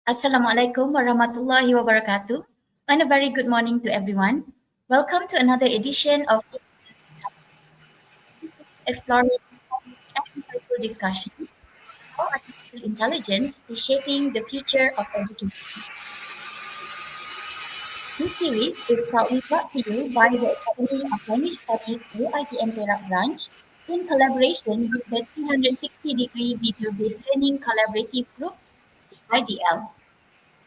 Assalamualaikum warahmatullahi wabarakatuh, and a very good morning to everyone. Welcome to another edition of Exploring and Insightful Discussion. How artificial intelligence is shaping the future of education. This series is proudly brought to you by the Academy of Language Studies UiTM Perak branch in collaboration with the 360-degree video-based learning collaborative group CIDL.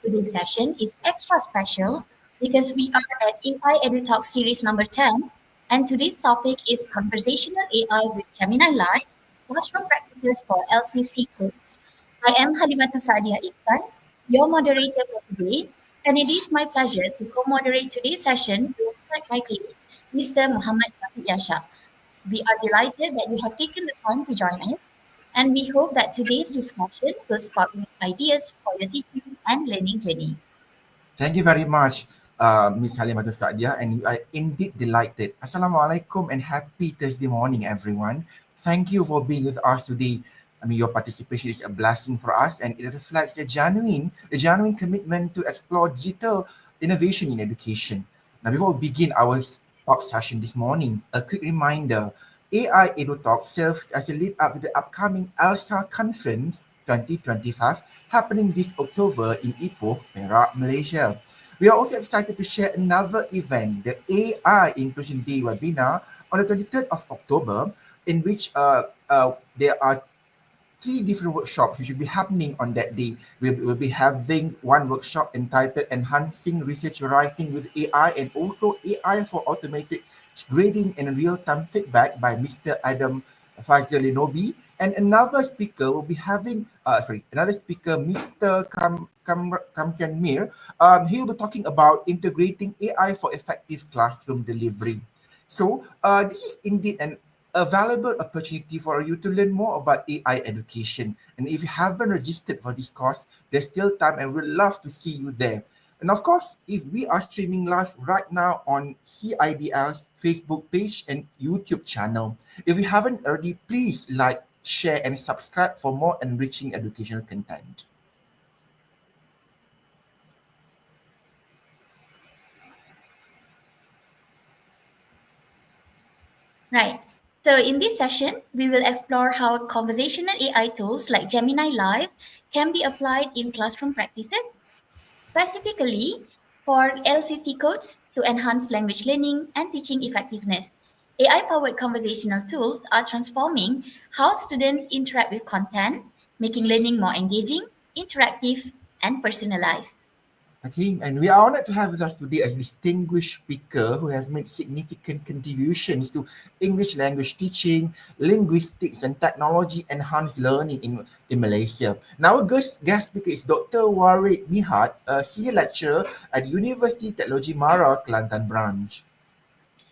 Today's session is extra special because we are at AI-EDUTALKS series number 10, and today's topic is Conversational AI with Gemini Live, Classroom Practices for LCC Codes. I am Halimatussaadiah Iksan, your moderator for today, and it is my pleasure to co-moderate today's session alongside my colleague, Mr. Mohamad Shak. We are delighted that you have taken the time to join us, and we hope that today's discussion will spark new ideas for your teaching and learning journey. Thank you very much, Ms. Halimatussaadiah, and we are indeed delighted. Assalamualaikum and happy Thursday morning, everyone. Thank you for being with us today. I mean, your participation is a blessing for us, and it reflects a genuine commitment to explore digital innovation in education. Now, before we begin our talk session this morning, a quick reminder: AI EduTalks serves as a lead up to the upcoming ELSA conference 2025 happening this October in Ipoh, Perak, Malaysia. We are also excited to share another event, the AI Inclusion Day webinar on the 23rd of October, in which there are 3 different workshops which will be happening on that day. We'll be having one workshop entitled Enhancing Research Writing with AI, and also AI for Automated Grading and Real-Time Feedback by Mr. Adam Fazlinobi. And another speaker will be having, Mr. Kamsian Mir. He will be talking about integrating AI for effective classroom delivery. So this is indeed a valuable opportunity for you to learn more about AI education. And if you haven't registered for this course, there's still time, and we'd love to see you there. And of course, if we are streaming live right now on CIDL's Facebook page and YouTube channel. If you haven't already, please like, share, and subscribe for more enriching educational content. Right. So in this session, we will explore how conversational AI tools like Gemini Live can be applied in classroom practices, specifically for LCC codes to enhance language learning and teaching effectiveness. AI-powered conversational tools are transforming how students interact with content, making learning more engaging, interactive, and personalized. Okay, and we are honored to have with us today a distinguished speaker who has made significant contributions to English language teaching, linguistics, and technology-enhanced learning in Malaysia. Now, our guest speaker is Dr. Warid Mihat, a senior lecturer at Universiti Teknologi Mara, Kelantan branch.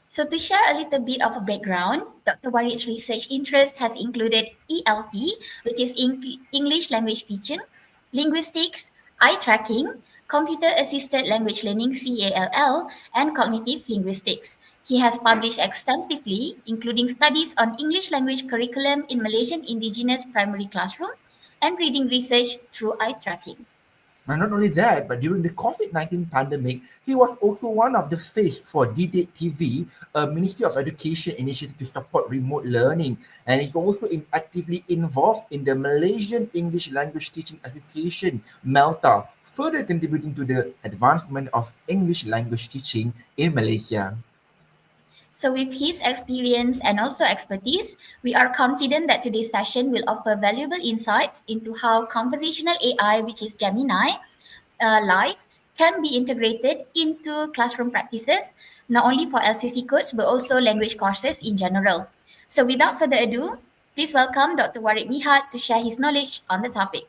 So to share a little bit of a background, Dr. Warid's research interest has included ELT, which is English language teaching, linguistics, eye tracking, computer-assisted language learning CALL, and cognitive linguistics. He has published extensively, including studies on English language curriculum in Malaysian indigenous primary classroom and reading research through eye tracking. And not only that, but during the COVID-19 pandemic, he was also one of the face for Didik TV, a Ministry of Education initiative to support remote learning. And he's also actively involved in the Malaysian English Language Teaching Association, MELTA, further contributing to the advancement of English language teaching in Malaysia. So with his experience and also expertise, we are confident that today's session will offer valuable insights into how conversational AI, which is Gemini, Live, can be integrated into classroom practices, not only for LCC codes, but also language courses in general. So without further ado, please welcome Dr. Warid Mihat to share his knowledge on the topic.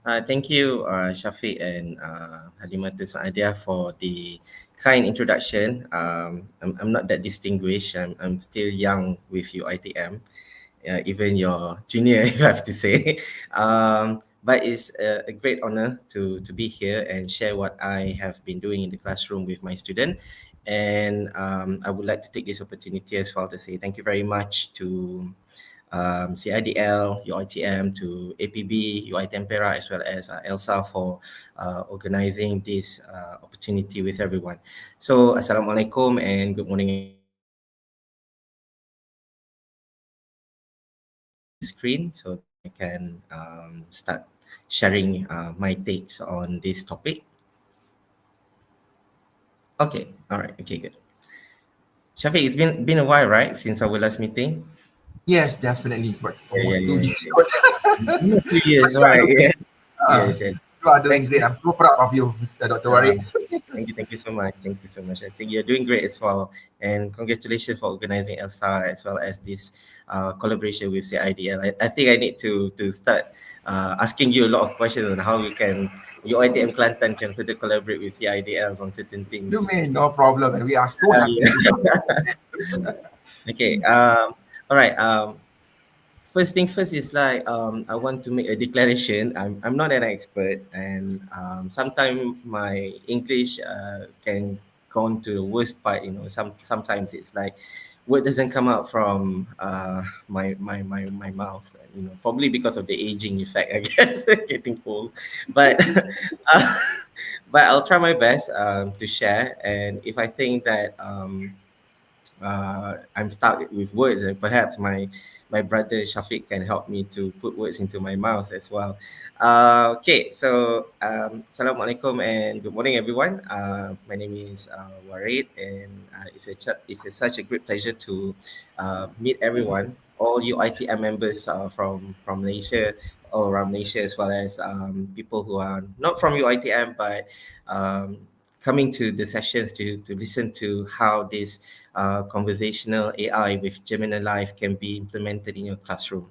Thank you, Syafiq and Halimatussaadiah for the kind introduction. I'm not that distinguished. I'm still young with UiTM, even your junior, if I have to say. but it's a great honor to be here and share what I have been doing in the classroom with my student. And I would like to take this opportunity as well to say thank you very much to CIDL, UiTM, to APB, UiTM Perak, as well as ELSA for organizing this opportunity with everyone. So, Assalamualaikum and good morning, everyone. The screen so that I can start sharing my takes on this topic. Okay, all right, okay, good. Shafiq, it's been a while, right, since our last meeting? Yes, definitely. It's about Yeah, almost yeah, 2 years. yeah. Almost 2 years, But you are right? doing, Yes, uh, yes, yes. you are doing Thanks. great. I'm so proud of you, Mr. Dr. Warid. Thank you so much. Thank you so much. I think you're doing great as well. And congratulations for organizing ELSA as well as this collaboration with CIDL. I think I need to start asking you a lot of questions on how we can, UiTM Kelantan can further collaborate with CIDLs on certain You things. may, no problem. And we are so happy to help. Yeah. Okay. All right. First thing first is like I want to make a declaration. I'm not an expert, and sometimes my English can go on to the worst part. You know, sometimes it's like word doesn't come out from my mouth. You know, probably because of the aging effect, I guess, getting old. But uh, but I'll try my best to share, and if I think that I'm stuck with words, and perhaps my brother Syafiq can help me to put words into my mouth as well. Okay, so Assalamualaikum and good morning, everyone. My name is Warid, and it's such a great pleasure to meet everyone, all you ITM members from Malaysia, all around Malaysia, as well as people who are not from UiTM but um, coming to the sessions to listen to how this conversational AI with Gemini Live can be implemented in your classroom.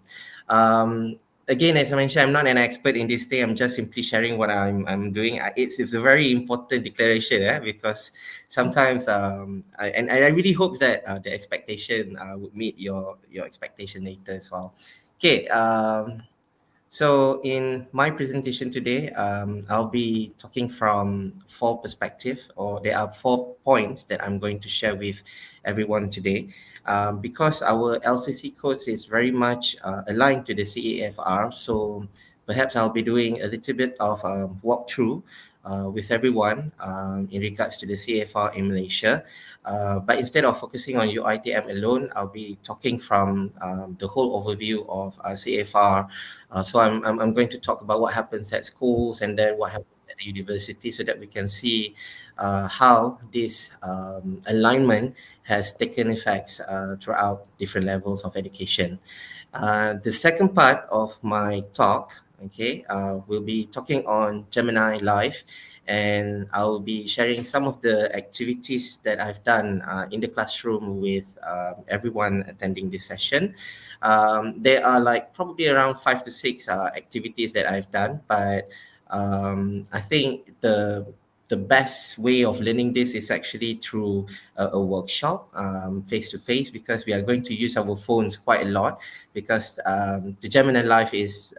Again, as I mentioned, I'm not an expert in this thing. I'm just simply sharing what I'm doing. It's a very important declaration, because sometimes and I really hope that the expectation would meet your expectation later as well. Okay. So in my presentation today, I'll be talking from four perspectives, or there are 4 points that I'm going to share with everyone today. Because our LCC codes is very much aligned to the CAFR, so perhaps I'll be doing a little bit of walkthrough with everyone in regards to the CAFR in Malaysia. But instead of focusing on UiTM alone, I'll be talking from the whole overview of CAFR. So I'm going to talk about what happens at schools and then what happens at the university, so that we can see how this alignment has taken effects throughout different levels of education. The second part of my talk, okay, we'll be talking on Gemini Live, and I'll be sharing some of the activities that I've done in the classroom with everyone attending this session. There are like probably around 5 to 6 activities that I've done, but I think the best way of learning this is actually through a workshop, face to face, because we are going to use our phones quite a lot, because the Gemini Live is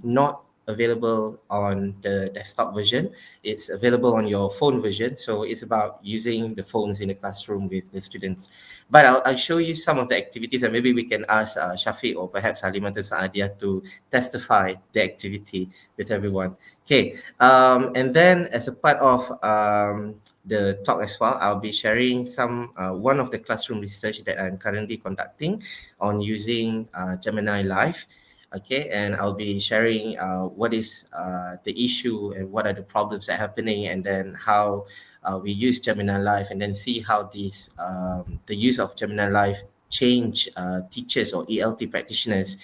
not available on the desktop version. It's available on your phone version. So it's about using the phones in the classroom with the students. But I'll show you some of the activities, and maybe we can ask Syafiq or perhaps Halimatussaadiah to testify the activity with everyone. Okay, and then as a part of the talk as well, I'll be sharing some one of the classroom research that I'm currently conducting on using Gemini Live. Okay, and I'll be sharing what is the issue and what are the problems that are happening, and then how we use Gemini Live, and then see how this the use of Gemini Live change teachers or ELT practitioners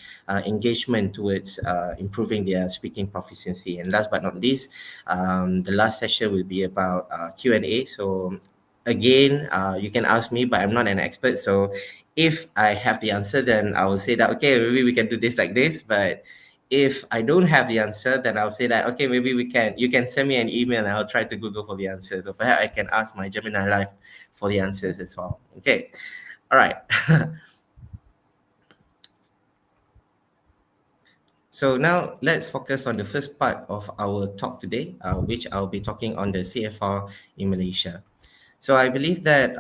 engagement towards improving their speaking proficiency. And last but not least, the last session will be about Q&A. So again, you can ask me, but I'm not an expert. So if I have the answer, then I will say that, okay, maybe we can do this like this. But if I don't have the answer, then I'll say that, okay, maybe you can send me an email and I'll try to Google for the answers. Or perhaps I can ask my Gemini Live for the answers as well. Okay. All right. So now let's focus on the first part of our talk today, which I'll be talking on the CFR in Malaysia. So I believe that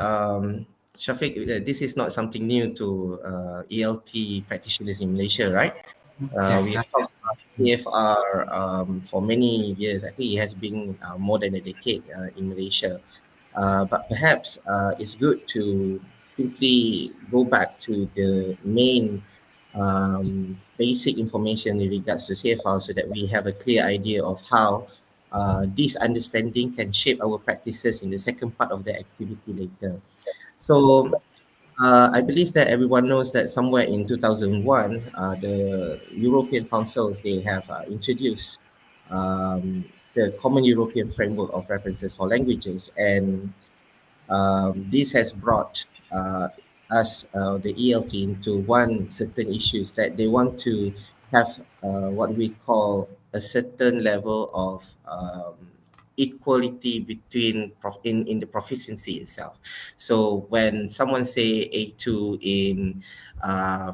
Syafiq, this is not something new to ELT practitioners in Malaysia, right? Yes, We have that's talked about CFR for many years. I think it has been more than a decade in Malaysia. But perhaps it's good to simply go back to the main basic information in regards to CFR so that we have a clear idea of how this understanding can shape our practices in the second part of the activity later. So I believe that everyone knows that somewhere in 2001, the European councils, they have introduced the Common European Framework of References for Languages, and this has brought us, the ELT, into one certain issues that they want to have what we call a certain level of equality between in the proficiency itself. So when someone say A2 in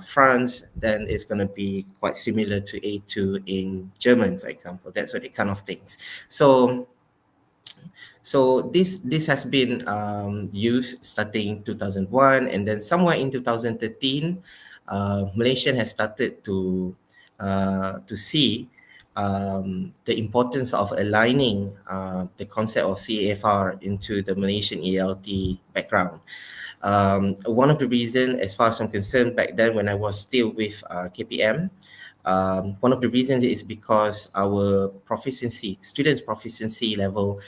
France, then it's going to be quite similar to A2 in German, for example. That's what it kind of things. So this has been used starting 2001, and then somewhere in 2013, Malaysia has started to see the importance of aligning the concept of CAFR into the Malaysian ELT background. One of the reasons, as far as I'm concerned, back then when I was still with KPM, one of the reasons is because our proficiency, students' proficiency level,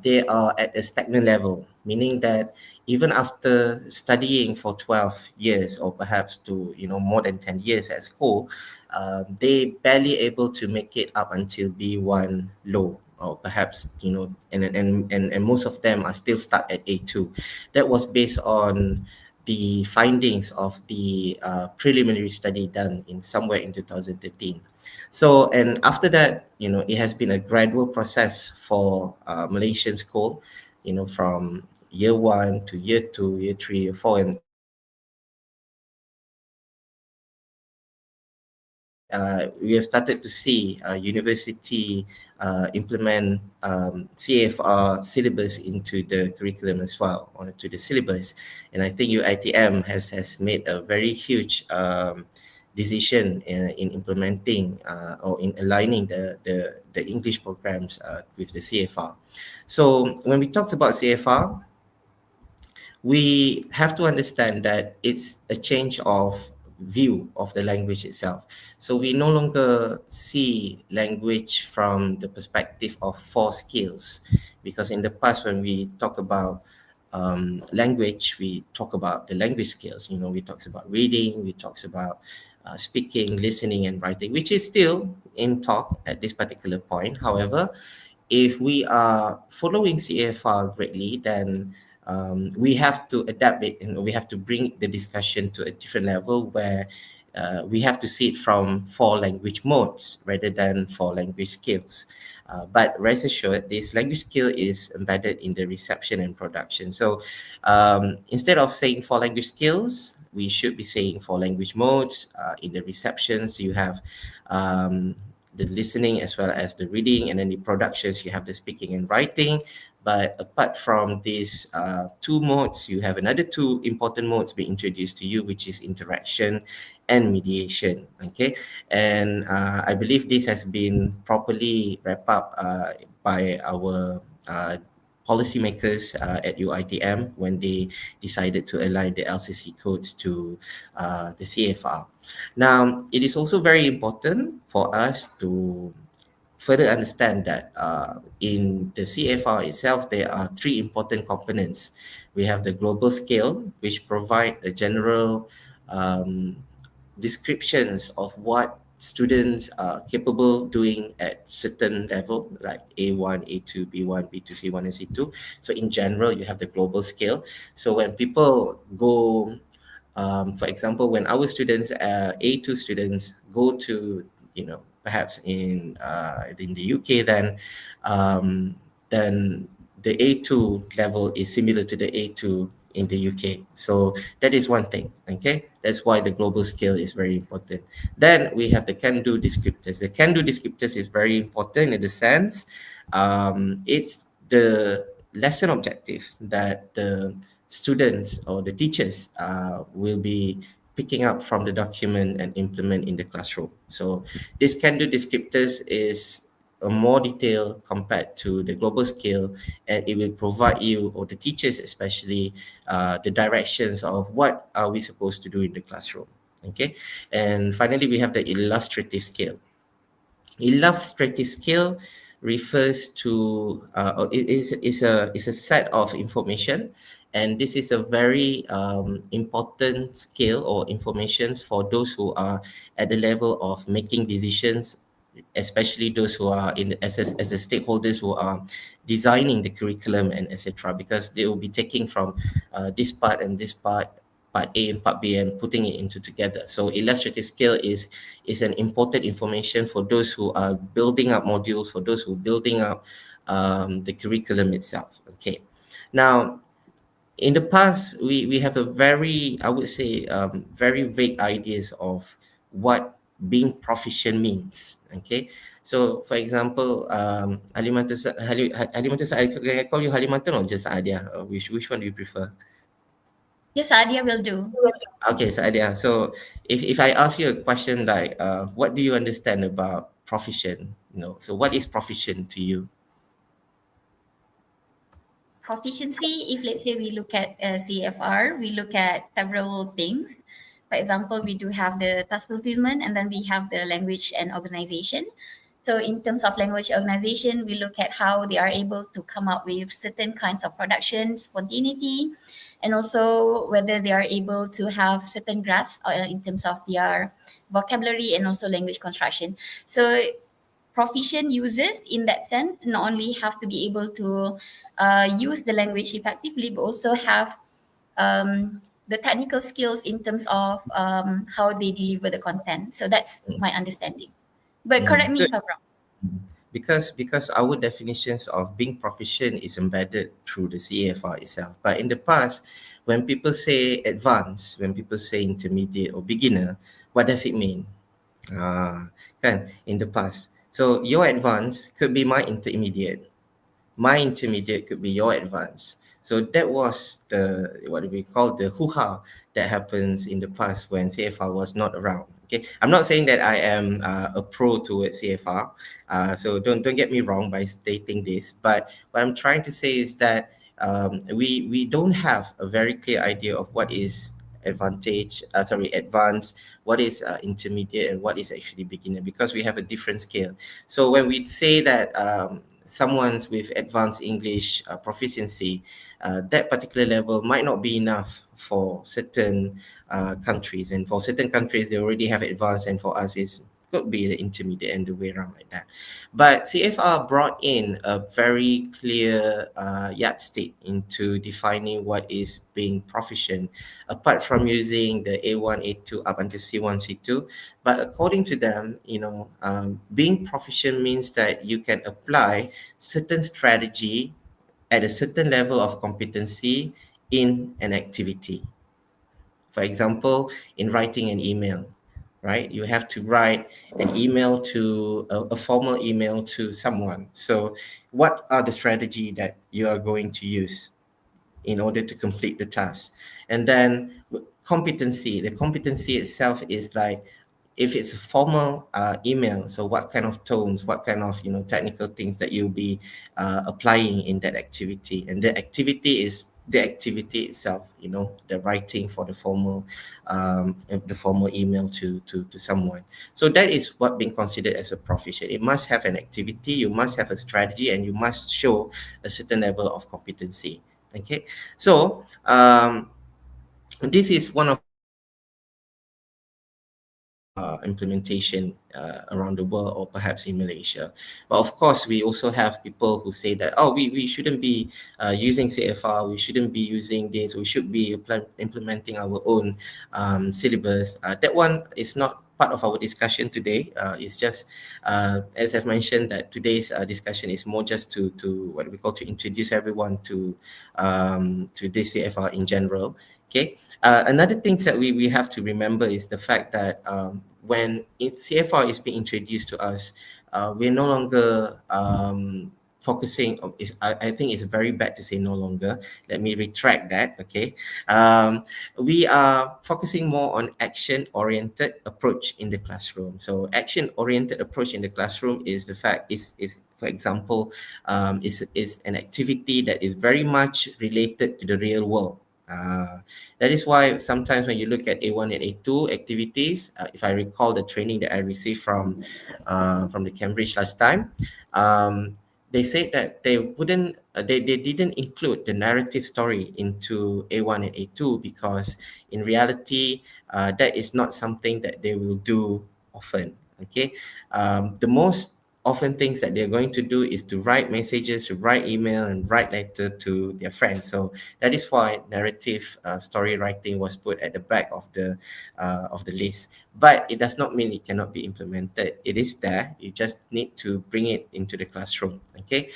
they are at a stagnant level, meaning that even after studying for 12 years or perhaps to more than 10 years at school, they barely able to make it up until B1 low, or perhaps and most of them are still stuck at A2. That was based on the findings of the preliminary study done in somewhere in 2013. So, and after that, it has been a gradual process for Malaysian school, from year one to year two, year three, year four, and we have started to see university implement CFR syllabus into the curriculum as well, or to the syllabus. And I think UiTM has made a very huge decision in implementing or in aligning the English programs with the CFR. So when we talked about CFR, we have to understand that it's a change of view of the language itself. So we no longer see language from the perspective of four skills, because in the past when we talk about language, we talk about the language skills. We talk about reading, we talk about speaking, listening, and writing, which is still in talk at this particular point. However, if we are following CFR greatly, then we have to adapt it, and we have to bring the discussion to a different level where we have to see it from four language modes rather than four language skills. But rest assured, this language skill is embedded in the reception and production. So instead of saying four language skills, we should be saying four language modes. In the receptions, you have the listening as well as the reading, and then the productions, you have the speaking and writing. But apart from these two modes, you have another two important modes being introduced to you, which is interaction and mediation. Okay, and I believe this has been properly wrapped up by our policymakers at UiTM when they decided to align the LCC codes to the CFR. Now, it is also very important for us to further understand that in the CFR itself, there are three important components. We have the global scale, which provide a general descriptions of what students are capable doing at certain level, like A1, A2, B1, B2, C1, and C2. So in general, you have the global scale. So when people go, for example, when our students, A2 students, go to, perhaps in the UK, then the A2 level is similar to the A2 in the UK. So that is one thing. Okay, that's why the global scale is very important. Then we have the can-do descriptors. The can-do descriptors is very important in the sense it's the lesson objective that the students or the teachers will be picking up from the document and implement in the classroom. So this can-do descriptors is a more detail compared to the global scale, and it will provide you or the teachers especially the directions of what are we supposed to do in the classroom. Okay, and finally we have the illustrative scale. Illustrative scale refers to or it is a set of information, and this is a very important scale or informations for those who are at the level of making decisions, especially those who are in the, as the stakeholders who are designing the curriculum and etc. Because they will be taking from this part and this part A and part B, and putting it into together. So illustrative scale is an important information for those who are building up modules, for those who are building up the curriculum itself. Okay, now in the past we have a very, I would say, very vague ideas of what being proficient means. Okay, so for example, Halimatussaadiah, can I call you Halimatun or just Adia? Which one do you prefer? Just idea will do. Okay, so Adia, so if I ask you a question like what do you understand about proficient, so what is proficient to you? Proficiency, if let's say we look at CFR, we look at several things. For example, we do have the task fulfillment, and then we have the language and organization. So in terms of language organization, we look at how they are able to come up with certain kinds of production, spontaneity, and also whether they are able to have certain grasp in terms of their vocabulary and also language construction. So proficient users in that sense not only have to be able to use the language effectively, but also have the technical skills in terms of how they deliver the content. So that's my understanding. But correct me Good. if I'm wrong. Because our definitions of being proficient is embedded through the CAFR itself. But in the past, when people say advanced, when people say intermediate or beginner, what does it mean? Kan, in the past. So your advanced could be my intermediate. My intermediate could be your advanced. So that was the, what do we call, the hoo-ha that happens in the past when CFR was not around. Okay, I'm not saying that I am a pro towards CFR, so don't get me wrong by stating this. But what I'm trying to say is that we don't have a very clear idea of what is advanced, what is intermediate, and what is actually beginner, because we have a different scale. So when we say that someone's with advanced English proficiency, that particular level might not be enough for certain countries, and for certain countries they already have advanced, and for us it's could be the intermediate and the way around like that. But CFR brought in a very clear yardstick into defining what is being proficient, apart from using the A1, A2 up until C1, C2. But according to them, being proficient means that you can apply certain strategy at a certain level of competency in an activity. For example, in writing an email, right? You have to write an email to a formal email to someone. So what are the strategy that you are going to use in order to complete the task? And then competency, the competency itself is like, if it's a formal email, so what kind of tones, what kind of technical things that you'll be applying in that activity. And the activity is the activity itself, the writing for the formal email to someone. So that is what being considered as a proficient. It must have an activity, you must have a strategy, and you must show a certain level of competency. Okay, so this is one of implementation around the world, or perhaps in Malaysia. But of course, we also have people who say that, oh, we shouldn't be using CFR, we shouldn't be using this, we should be implementing our own syllabus. That one is not part of our discussion today. It's just, as I've mentioned, that today's discussion is more just to what we call to introduce everyone to this CFR in general. Okay. Another thing that we have to remember is the fact that when CFR is being introduced to us, we're no longer focusing on I think it's very bad to say no longer. Let me retract that. Okay. We are focusing more on action-oriented approach in the classroom. So action-oriented approach in the classroom is the fact is for example, is an activity that is very much related to the real world. That is why sometimes when you look at A1 and A2 activities, if I recall the training that I received from the Cambridge last time, they said that they wouldn't, they didn't include the narrative story into A1 and A2 because in reality, that is not something that they will do often. Okay, the most often things that they're going to do is to write messages, to write email, and write letter to their friends. So that is why narrative story writing was put at the back of the list. But it does not mean it cannot be implemented. It is there. You just need to bring it into the classroom. Okay.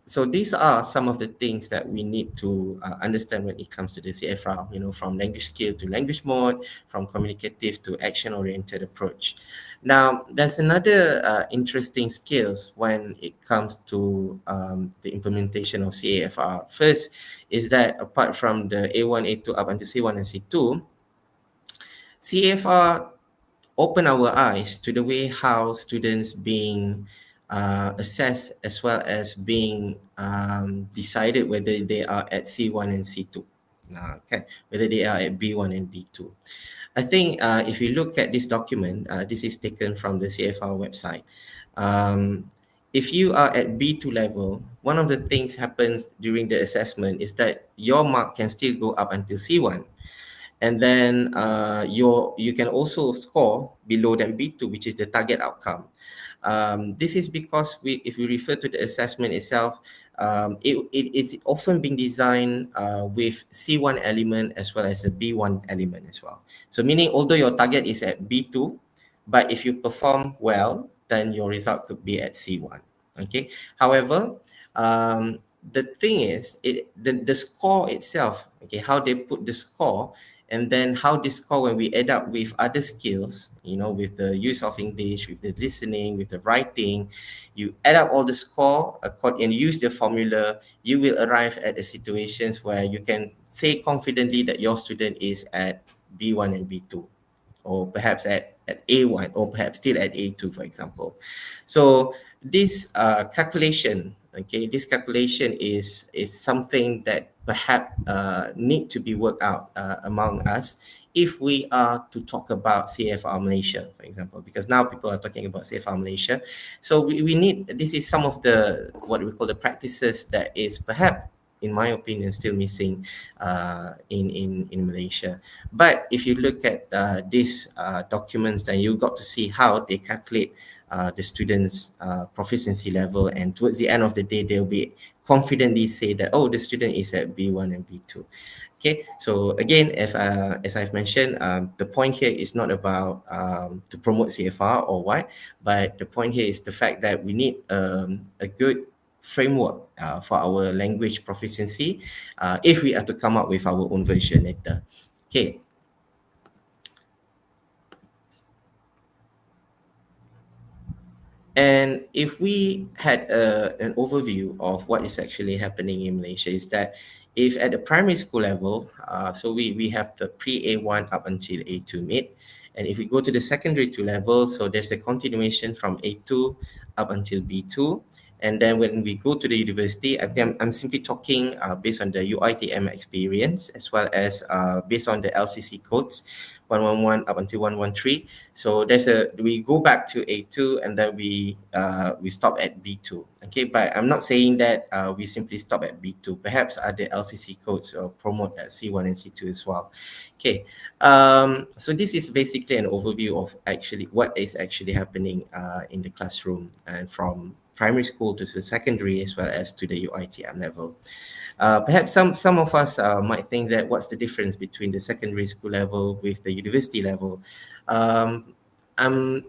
So these are some of the things that we need to understand when it comes to the CFR. You know, from language skill to language mode, from communicative to action-oriented approach. Now, there's another interesting skills when it comes to the implementation of CAFR. First is that apart from the A1, A2 up until C1 and C2, CAFR open our eyes to the way how students being assessed as well as being decided whether they are at C1 and C2. Okay, whether they are at B1 and B2. I think if you look at this document, this is taken from the CFR website. If you are at B2 level, one of the things happens during the assessment is that your mark can still go up until C1. And then you can also score below than B2, which is the target outcome. This is because if we refer to the assessment itself, it is often being designed with C1 element as well as a B1 element as well. So meaning although your target is at B2, but if you perform well, then your result could be at C1. Okay. However, the thing is, the score itself, okay, how they put the score, and then how this score, when we add up with other skills, you know, with the use of English, with the listening, with the writing, you add up all the score and use the formula, you will arrive at the situations where you can say confidently that your student is at B1 and B2, or perhaps at A1, or perhaps still at A2, for example. So this calculation, okay, this calculation is something that perhaps need to be worked out among us if we are to talk about CFR Malaysia, for example, because now people are talking about CFR Malaysia. So we need, this is some of the, what we call the practices that is perhaps, in my opinion, still missing in Malaysia. But if you look at these documents, then you got to see how they calculate the students' proficiency level, and towards the end of the day, they'll be confidently say that, oh, the student is at B1 and B2. Okay, so again, as I've mentioned, the point here is not about to promote CFR or what, but the point here is the fact that we need a good framework for our language proficiency if we are to come up with our own version later. Okay. And if we had an overview of what is actually happening in Malaysia, is that if at the primary school level, so we have the pre-A1 up until A2 mid, and if we go to the secondary 2 level, so there's a continuation from A2 up until B2. And then when we go to the university, I'm simply talking based on the UiTM experience, as well as based on the LCC codes, 111 up until 113. So we go back to A2, and then we stop at B2. Okay, but I'm not saying that we simply stop at B2. Perhaps other LCC codes promote at C1 and C2 as well. Okay, so this is basically an overview of actually what is actually happening in the classroom, and from primary school to the secondary as well as to the UiTM level. Perhaps some of us might think that what's the difference between the secondary school level with the university level. Um, I'm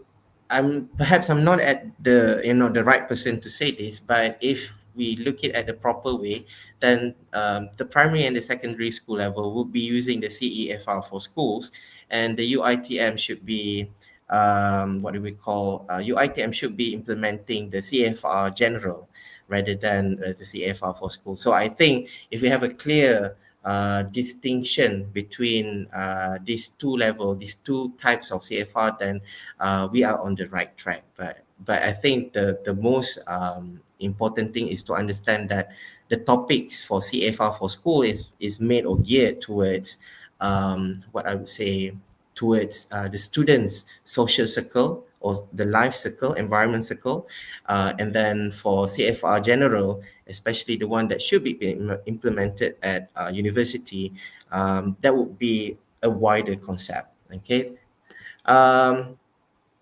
perhaps I'm not at the the right person to say this, but if we look it at the proper way, then the primary and the secondary school level will be using the CEFR for schools, and the UiTM should be what do we call UiTM should be implementing the CFR general rather than the CFR for schools. So I think if we have a clear distinction between these these two types of CFR, then we are on the right track. But I think the most important thing is to understand that the topics for CFR for school is made or geared towards what I would say towards the students' social circle or the life circle, environment circle, and then for CFR general, especially the one that should be implemented at university, that would be a wider concept. Okay. Um,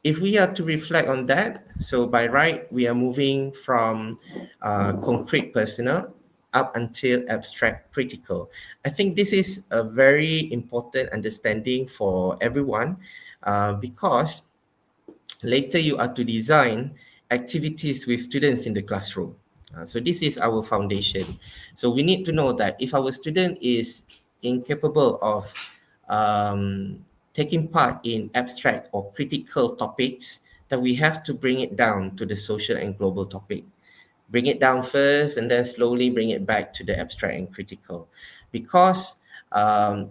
if we are to reflect on that, so by right, we are moving from concrete personal up until abstract critical. I think this is a very important understanding for everyone because later you are to design activities with students in the classroom. So this is our foundation. So we need to know that if our student is incapable of taking part in abstract or critical topics, then we have to bring it down to the social and global topic. Bring it down first and then slowly bring it back to the abstract and critical, because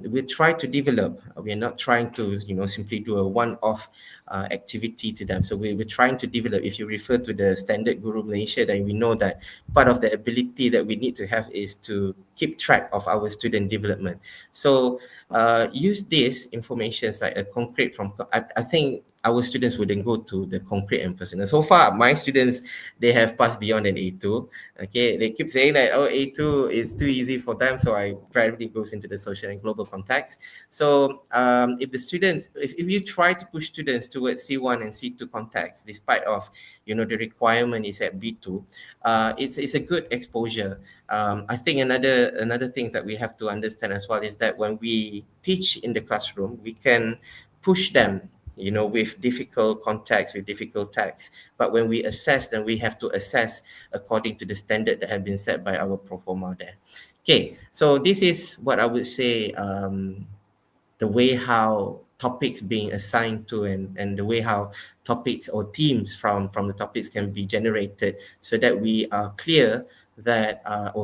we try to develop. We are not trying to simply do a one-off activity to them. So we're trying to develop. If you refer to the standard Guru Malaysia, then we know that part of the ability that we need to have is to keep track of our student development. So use these informations like a concrete from I think our students wouldn't go to the concrete and personal. So far, my students, they have passed beyond an A2. Okay, they keep saying that, oh, A2 is too easy for them, so I primarily goes into the social and global context. So if the students, if you try to push students towards C1 and C2 context, despite of, the requirement is at B2, it's a good exposure. I think another thing that we have to understand as well is that when we teach in the classroom, we can push them with difficult context, with difficult text. But when we assess, then we have to assess according to the standard that have been set by our pro forma there. Okay, so this is what I would say, the way how topics being assigned to and the way how topics or themes from the topics can be generated, so that we are clear that,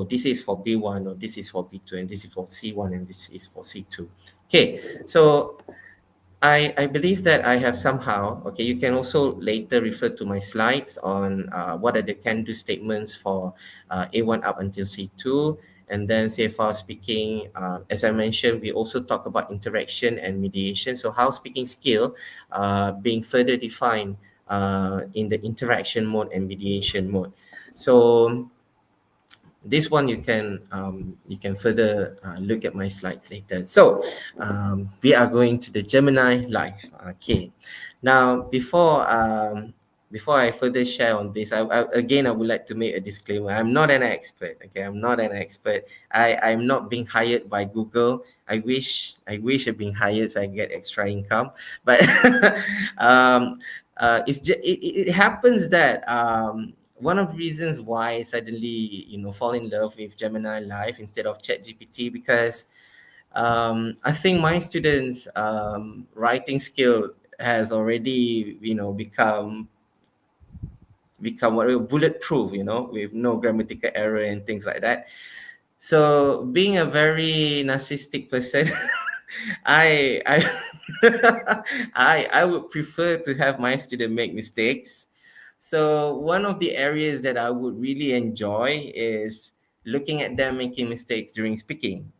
this is for B1, or this is for B2, and this is for C1, and this is for C2. Okay, so I believe that I have somehow, okay, you can also later refer to my slides on what are the can-do statements for A1 up until C2. And then say for speaking, as I mentioned, we also talk about interaction and mediation. So how speaking skill being further defined in the interaction mode and mediation mode. So this one you can further look at my slides later. So we are going to the Gemini live. Okay, now before I further share on this, I would like to make a disclaimer. I'm not an expert. Okay, I'm not an expert. I'm not being hired by Google. I wish I've been hired so I get extra income, but it happens that one of the reasons why I suddenly fall in love with Gemini Live instead of ChatGPT, because I think my students' writing skill has already become what bulletproof, with no grammatical error and things like that. So being a very narcissistic person, I I would prefer to have my student make mistakes. So one of the areas that I would really enjoy is looking at them making mistakes during speaking,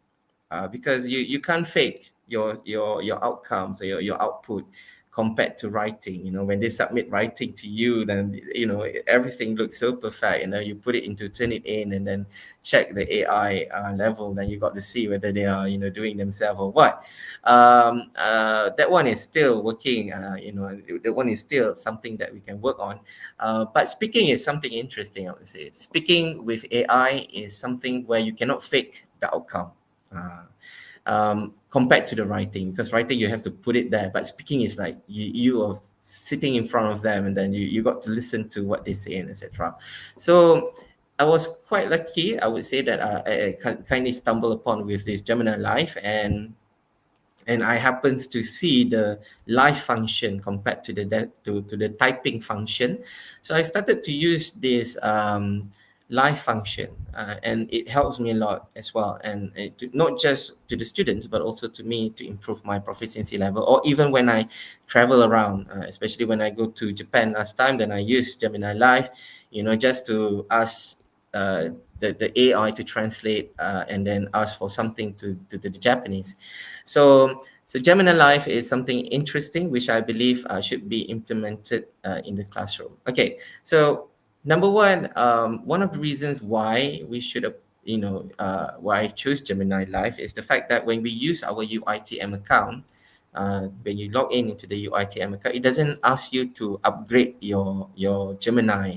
because you can't fake your outcomes or your output. compared to writing. When they submit writing to you, then everything looks so perfect. You put it into Turnitin and then check the AI level, then you got to see whether they are doing themselves or what. That one is still working. That one is still something that we can work on. But speaking is something interesting, I would say. Speaking with AI is something where you cannot fake the outcome. Compared to the writing, because writing you have to put it there, but speaking is like you are sitting in front of them, and then you got to listen to what they say, and etc. So I was quite lucky, I would say, that I kindly stumbled upon with this Gemini Live, and I happens to see the live function compared to the typing function. So I started to use this live function, and it helps me a lot as well. And not just to the students, but also to me, to improve my proficiency level. Or even when I travel around, especially when I go to Japan last time, then I use Gemini Live, just to ask the AI to translate, and then ask for something to the Japanese. So Gemini Live is something interesting, which I believe should be implemented in the classroom. Okay, so number one of the reasons why we should, why I choose Gemini Live is the fact that when we use our UiTM account, when you log in into the UiTM account, it doesn't ask you to upgrade your Gemini.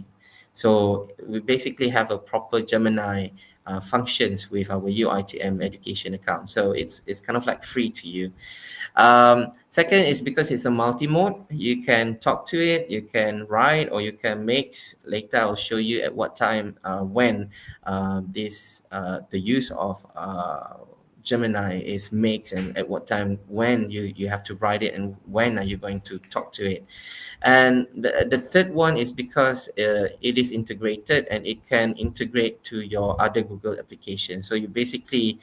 So we basically have a proper Gemini functions with our UiTM education account. So it's kind of like free to you. Second is because it's a multi-mode. You can talk to it, you can write, or you can mix. Later I'll show you at what time, when the use of Gemini is mixed, and at what time when you have to write it, and when are you going to talk to it. And the third one is because it is integrated, and it can integrate to your other Google applications. So you basically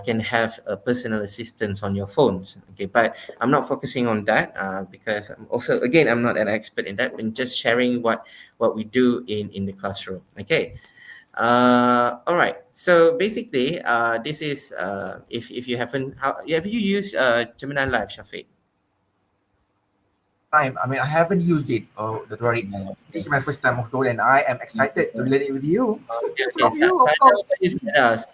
can have a personal assistant on your phones. Okay, but I'm not focusing on that because I'm not an expert in that. I'm just sharing what we do in the classroom. Okay. All right. So basically, this is if you haven't, have you used Gemini Live, Syafiq? Time. I mean, I haven't used it. Oh, that's right. No. This is my first time also, and I am excited to learn it with you. Okay. From you, of Saadah, course. what is Saadah?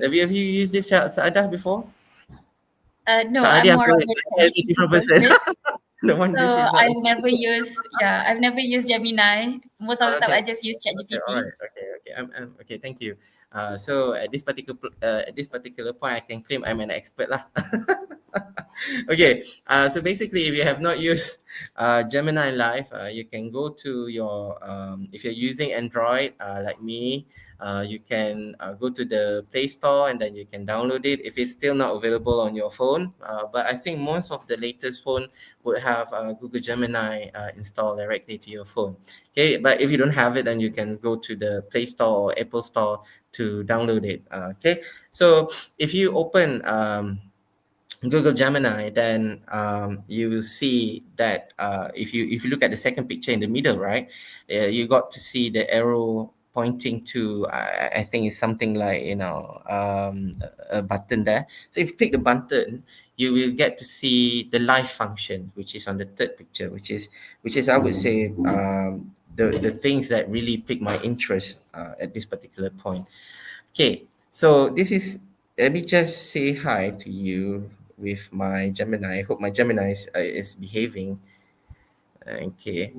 Have you used this Saadah before? No, I'm Saadah, more sorry, of a Saadah is a ChatGPT different person. person. No wonder So she's not. I've never used Gemini. Most of the time Okay. I just use Okay, all ChatGPT. right. Okay. Okay. Thank you. So at this particular point, I can claim I'm an expert lah. Okay. So basically, if you have not used Gemini Live, you can go to your if you're using Android like me, you can go to the Play Store, and then you can download it if it's still not available on your phone. But I think most of the latest phone would have Google Gemini installed directly to your phone. Okay, but if you don't have it, then you can go to the Play Store or Apple Store to download it. Okay, so if you open Google Gemini, then you will see that if you look at the second picture in the middle, right, you got to see the arrow pointing to I think it's something like a button there. So if you click the button, you will get to see the live function, which is on the third picture, which is I would say the things that really pique my interest at this particular point. Okay, so this is, let me just say hi to you with my Gemini. I hope my Gemini is behaving. Okay.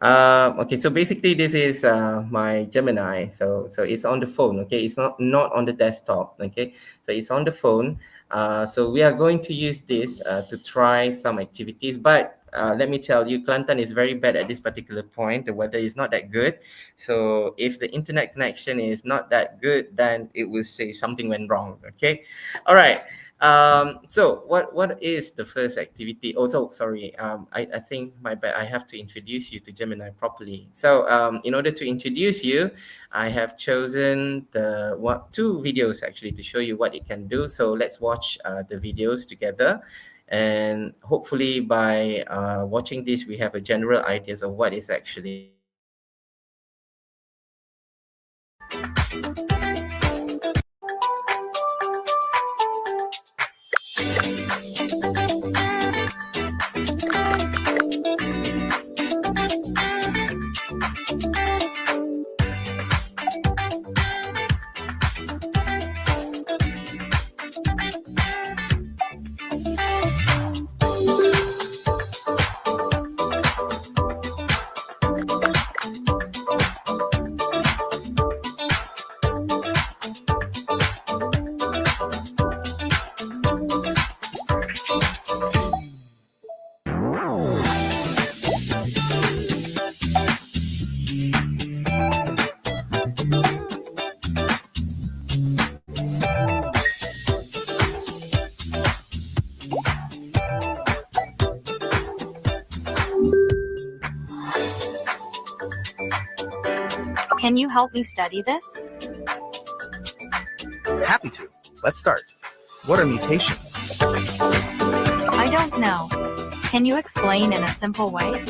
Okay, so basically this is my Gemini. So it's on the phone. Okay, it's not on the desktop. Okay, so it's on the phone. So we are going to use this to try some activities, but let me tell you, Kelantan is very bad at this particular point. The weather is not that good. So if the internet connection is not that good, then it will say something went wrong. Okay, all right. So what is the first activity? Oh, so sorry. I think my bad. I have to introduce you to Gemini properly. So in order to introduce you, I have chosen two videos actually to show you what it can do. So let's watch the videos together, and hopefully by watching this, we have a general ideas of what is actually. Can you help me study this? Happy to. Let's start. What are mutations? I don't know. Can you explain in a simple way?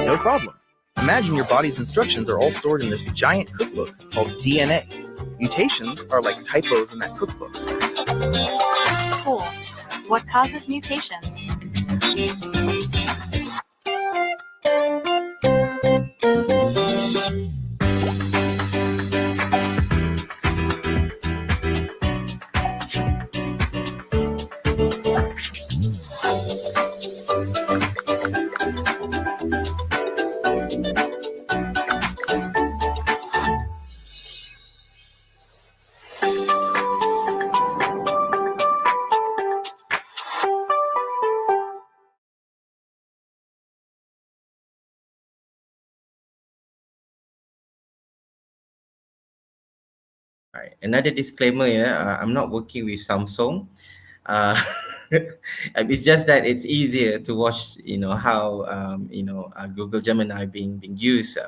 No problem. Imagine your body's instructions are all stored in this giant cookbook called DNA. Mutations are like typos in that cookbook. Cool. What causes mutations? Right. Another disclaimer here, I'm not working with Samsung. Uh, it's just that it's easier to watch, how, Google Gemini being used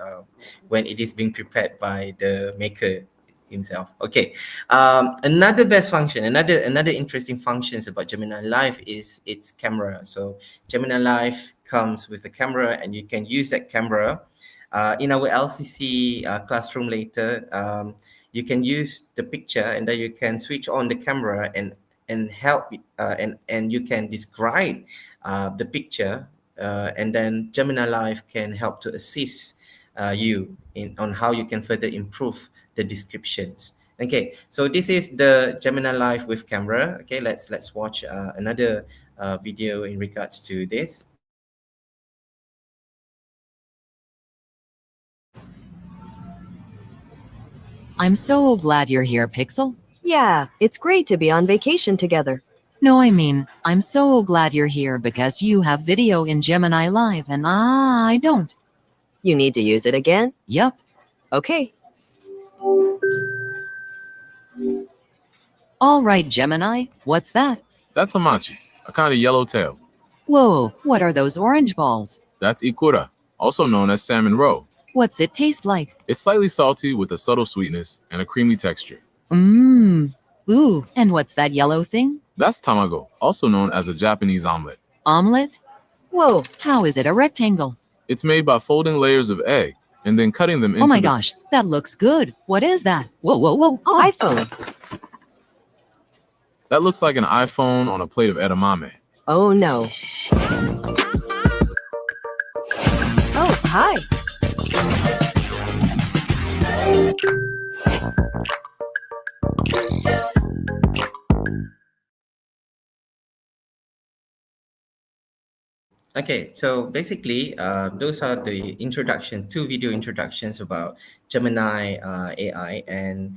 when it is being prepared by the maker himself. Okay. Another best function, another interesting functions about Gemini Live is its camera. So Gemini Live comes with a camera, and you can use that camera in our LCC classroom later. You can use the picture, and then you can switch on the camera and help and you can describe the picture, and then Gemini Live can help to assist you on how you can further improve the descriptions. Okay, so this is the Gemini Live with camera. Okay, let's watch another video in regards to this. I'm so glad you're here, Pixel. Yeah, it's great to be on vacation together. No, I mean, I'm so glad you're here because you have video in Gemini Live and I don't. You need to use it again? Yup. Okay. All right, Gemini, what's that? That's hamachi, a kind of yellow tail. Whoa, what are those orange balls? That's ikura, also known as salmon roe. What's it taste like? It's slightly salty with a subtle sweetness and a creamy texture. Mmm. Ooh, and what's that yellow thing? That's tamago, also known as a Japanese omelet. Omelet? Whoa. How is it a rectangle? It's made by folding layers of egg and then cutting them into Oh my gosh, that looks good. What is that? Whoa, whoa, whoa. Oh. iPhone. That looks like an iPhone on a plate of edamame. Oh no. Oh, hi. Okay, so basically, those are the two video introductions about Gemini AI, and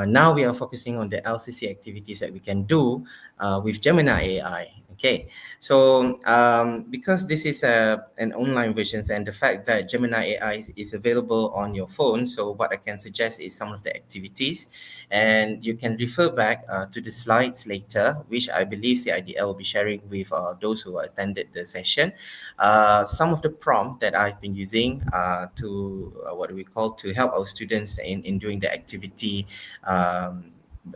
now we are focusing on the LCC activities that we can do with Gemini AI. Okay, so because this is an online version, and the fact that Gemini AI is available on your phone, so what I can suggest is some of the activities, and you can refer back to the slides later, which I believe CIDL will be sharing with those who attended the session. Some of the prompt that I've been using to help our students in doing the activity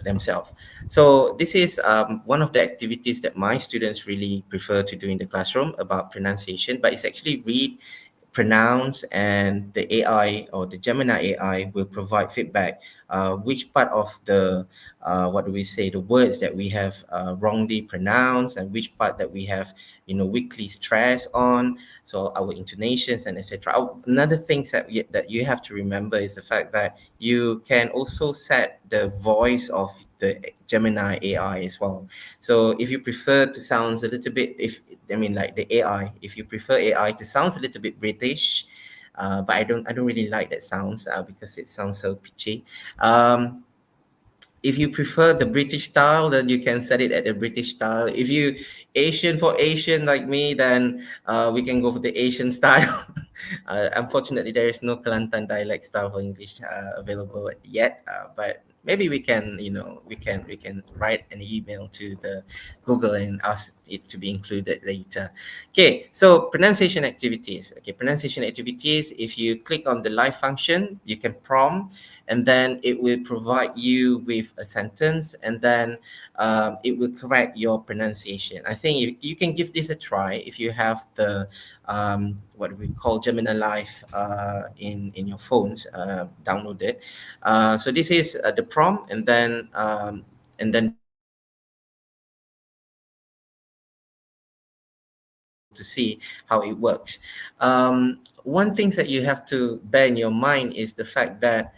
themselves. So this is one of the activities that my students really prefer to do in the classroom about pronunciation, but it's actually read, pronounce, and the AI or the Gemini AI will provide feedback which part of the the words that we have wrongly pronounced, and which part that we have weakly stress on, so our intonations and etc. Another thing that you have to remember is the fact that you can also set the voice of the Gemini AI as well. So if you prefer to sound a little bit, if you prefer AI to sound a little bit British, but I don't really like that sounds because it sounds so pitchy. If you prefer the British style, then you can set it at the British style. If you Asian like me, then we can go for the Asian style. Unfortunately, there is no Kelantan dialect style for English available yet, but maybe we can write an email to the Google and ask it to be included later. Okay, so pronunciation activities. Okay, pronunciation activities, if you click on the live function, you can prompt, and then it will provide you with a sentence, and then it will correct your pronunciation. I think you can give this a try if you have the what we call Gemini Live in your phones downloaded. So this is the prompt, and then to see how it works. One thing that you have to bear in your mind is the fact that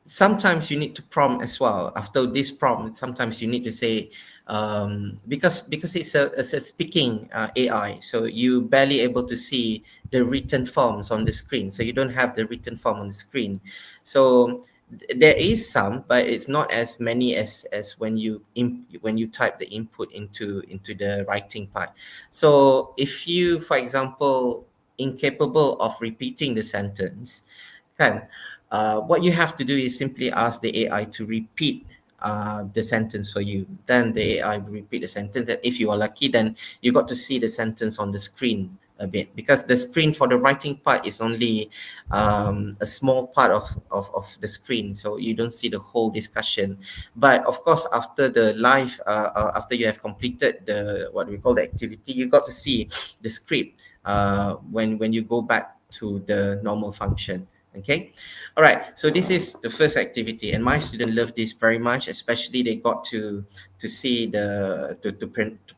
sometimes you need to prompt as well. After this prompt, sometimes you need to say, because it's a speaking AI, so you barely able to see the written forms on the screen. So you don't have the written form on the screen. So there is some, but it's not as many as when you type the input into the writing part. So if you, for example, incapable of repeating the sentence, what you have to do is simply ask the AI to repeat the sentence for you. Then the AI will repeat the sentence. And if you are lucky, then you got to see the sentence on the screen a bit, because the screen for the writing part is only a small part of the screen, so you don't see the whole discussion. But of course, after the live, after you have completed the what we call the activity, you got to see the script when you go back to the normal function. Okay, all right, so this is the first activity, and my students love this very much, especially they got to see to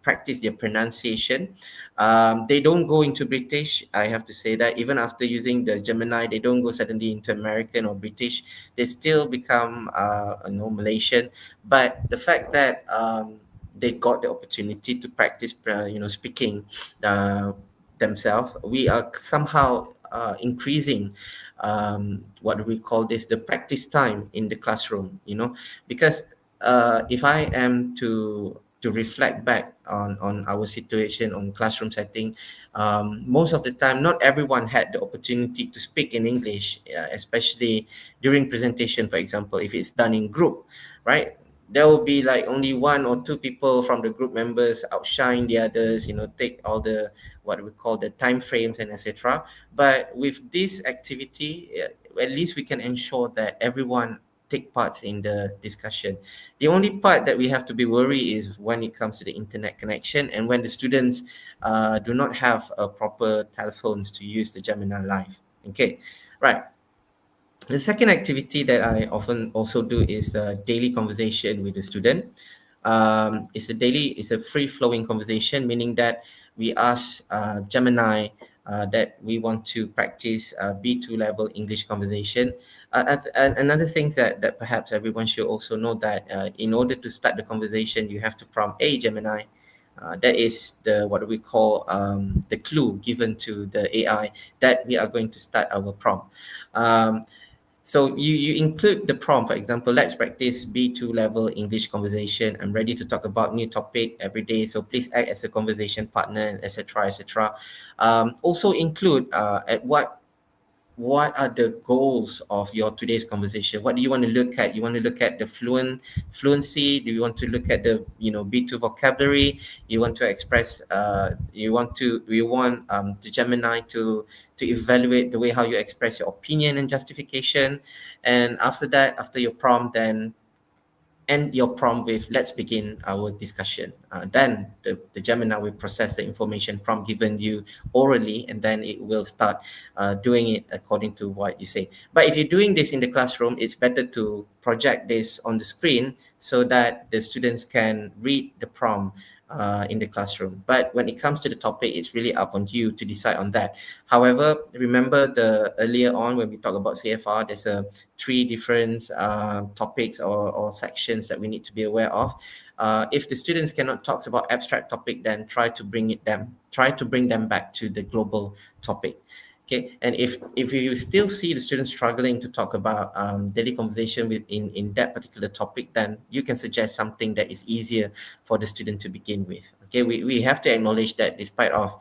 practice their pronunciation. They don't go into British, I have to say that. Even after using the Gemini, they don't go suddenly into American or British. They still become Malaysian. But the fact that they got the opportunity to practice speaking themselves, we are somehow increasing what do we call this, the practice time in the classroom, because if I am to reflect back on our situation on classroom setting, most of the time not everyone had the opportunity to speak in English, especially during presentation. For example, if it's done in group, right, there will be like only one or two people from the group members outshine the others, take all the what we call the time frames and etc. But with this activity, at least we can ensure that everyone take parts in the discussion. The only part that we have to be worried is when it comes to the internet connection, and when the students do not have proper telephones to use the Gemini Live. Okay, right. The second activity that I often also do is a daily conversation with the student. It's a free-flowing conversation, meaning that we ask Gemini that we want to practice B2 level English conversation. Another thing that perhaps everyone should also know, that in order to start the conversation, you have to prompt, "Hey Gemini." That is what we call the clue given to the AI that we are going to start our prompt. So you include the prompt, for example, let's practice B2 level English conversation. I'm ready to talk about new topic every day, so please act as a conversation partner, etc., etc. Also include at what are the goals of your today's conversation? What do you want to look at? You want to look at the fluency? Do you want to look at the B2 vocabulary? You want to express you want the Gemini to evaluate the way how you express your opinion and justification. And after that, after your prompt, then end your prompt with, let's begin our discussion. Then the Gemini will process the information prompt given you orally, and then it will start doing it according to what you say. But if you're doing this in the classroom, it's better to project this on the screen so that the students can read the prompt in the classroom. But when it comes to the topic, it's really up on you to decide on that. However, remember earlier on when we talk about CFR, there's three different topics or sections that we need to be aware of. If the students cannot talk about abstract topic, then try to bring them back to the global topic. Okay, and if you still see the students struggling to talk about daily conversation in that particular topic, then you can suggest something that is easier for the student to begin with. Okay, we have to acknowledge that despite of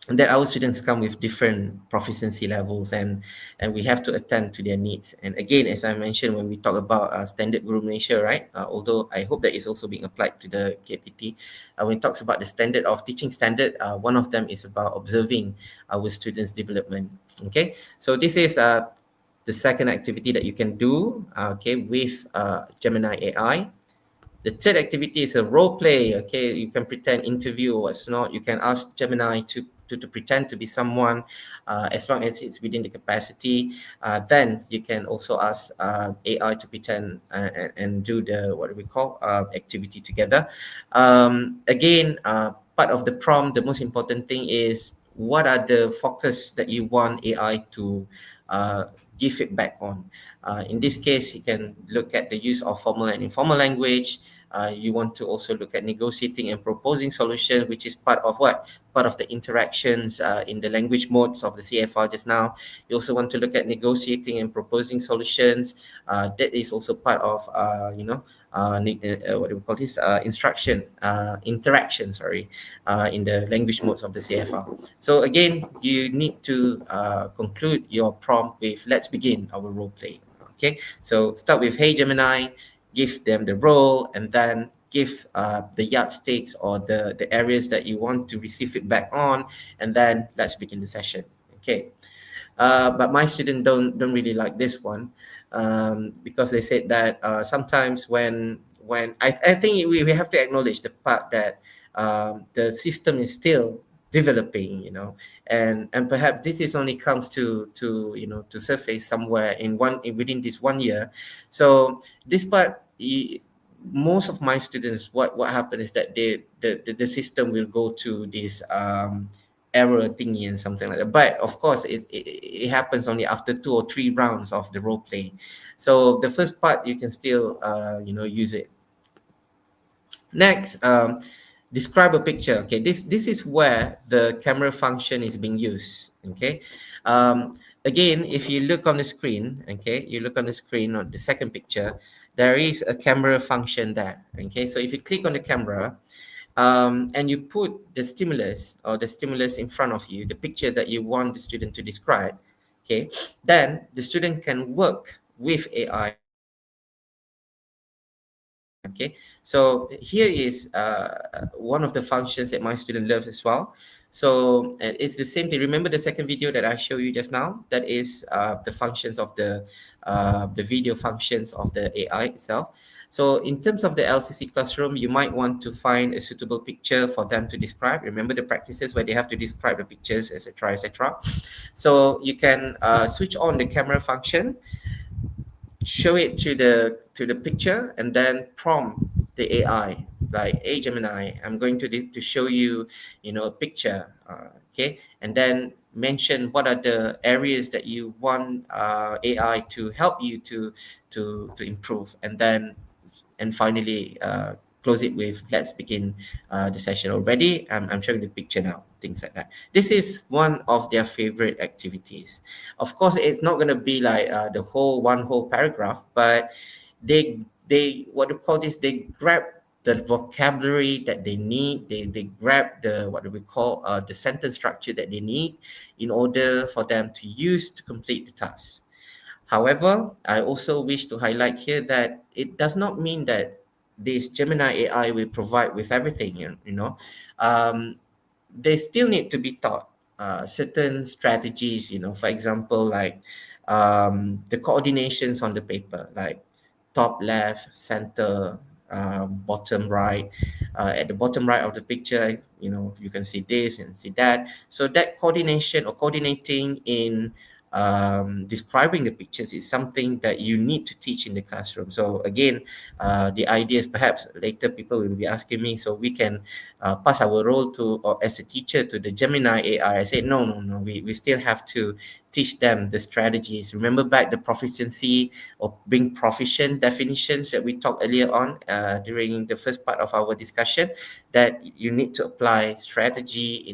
that our students come with different proficiency levels, and we have to attend to their needs. And again, as I mentioned when we talk about standard guru Malaysia, right, although I hope that is also being applied to the KPT, when it talks about the standard of teaching standard, one of them is about observing our students development. Okay, so this is the second activity that you can do, okay, with Gemini AI. The third activity is a role play. Okay, you can pretend interview or what's not. You can ask Gemini to pretend to be someone, as long as it's within the capacity. Then you can also ask AI to pretend and do the what we call activity together. Again, part of the prompt, the most important thing is what are the focus that you want AI to give feedback on. In this case, you can look at the use of formal and informal language. You want to also look at negotiating and proposing solutions, which is part of what? Part of the interactions in the language modes of the CFR just now. You also want to look at negotiating and proposing solutions. That is also part of, what do we call this? Interaction, in the language modes of the CFR. So again, you need to conclude your prompt with, let's begin our role play. Okay, so start with, hey Gemini, give them the role, and then give the yardsticks or the areas that you want to receive feedback on, and then let's begin the session. Okay, but my students don't really like this one, because they said that sometimes when I think we have to acknowledge the part that the system is still developing, and perhaps this is only comes to to surface somewhere within this 1 year. So this part, most of my students, what happens is that the system will go to this error thingy and something like that. But of course, it happens only after 2 or 3 rounds of the role play. So the first part you can still use it. Next, describe a picture. Okay, this is where the camera function is being used. Okay, again, if you look on the screen, okay, you look on the screen on the second picture, there is a camera function there. Okay, so if you click on the camera, and you put the stimulus in front of you, the picture that you want the student to describe, okay, then the student can work with AI. Okay, so here is one of the functions that my student loves as well. So it's the same thing. Remember the second video that I showed you just now? That is the functions of the video functions of the AI itself. So in terms of the LCC classroom, you might want to find a suitable picture for them to describe. Remember the practices where they have to describe the pictures, etc., etc. So you can switch on the camera function, show it to the picture, and then prompt the AI like, hey Gemini, I'm going to show you a picture, okay, and then mention what are the areas that you want AI to help you to improve, and finally close it with, let's begin the session already. I'm showing the picture now, things like that. This is one of their favorite activities. Of course, it's not going to be like the whole paragraph, but they what do we call this? They grab the vocabulary that they need. They grab the what do we call the sentence structure that they need in order for them to use to complete the task. However, I also wish to highlight here that it does not mean that this Gemini AI will provide with everything. They still need to be taught certain strategies. For example, like the coordinations on the paper, like top left, center, bottom right. At the bottom right of the picture, you can see this and see that. So that coordination or coordinating in describing the pictures is something that you need to teach in the classroom. So again, the idea is perhaps later people will be asking me, so we can pass our role to, or as a teacher, to the Gemini AI. I say no, we still have to teach them the strategies. Remember back the proficiency or being proficient definitions that we talked earlier on during the first part of our discussion, that you need to apply strategy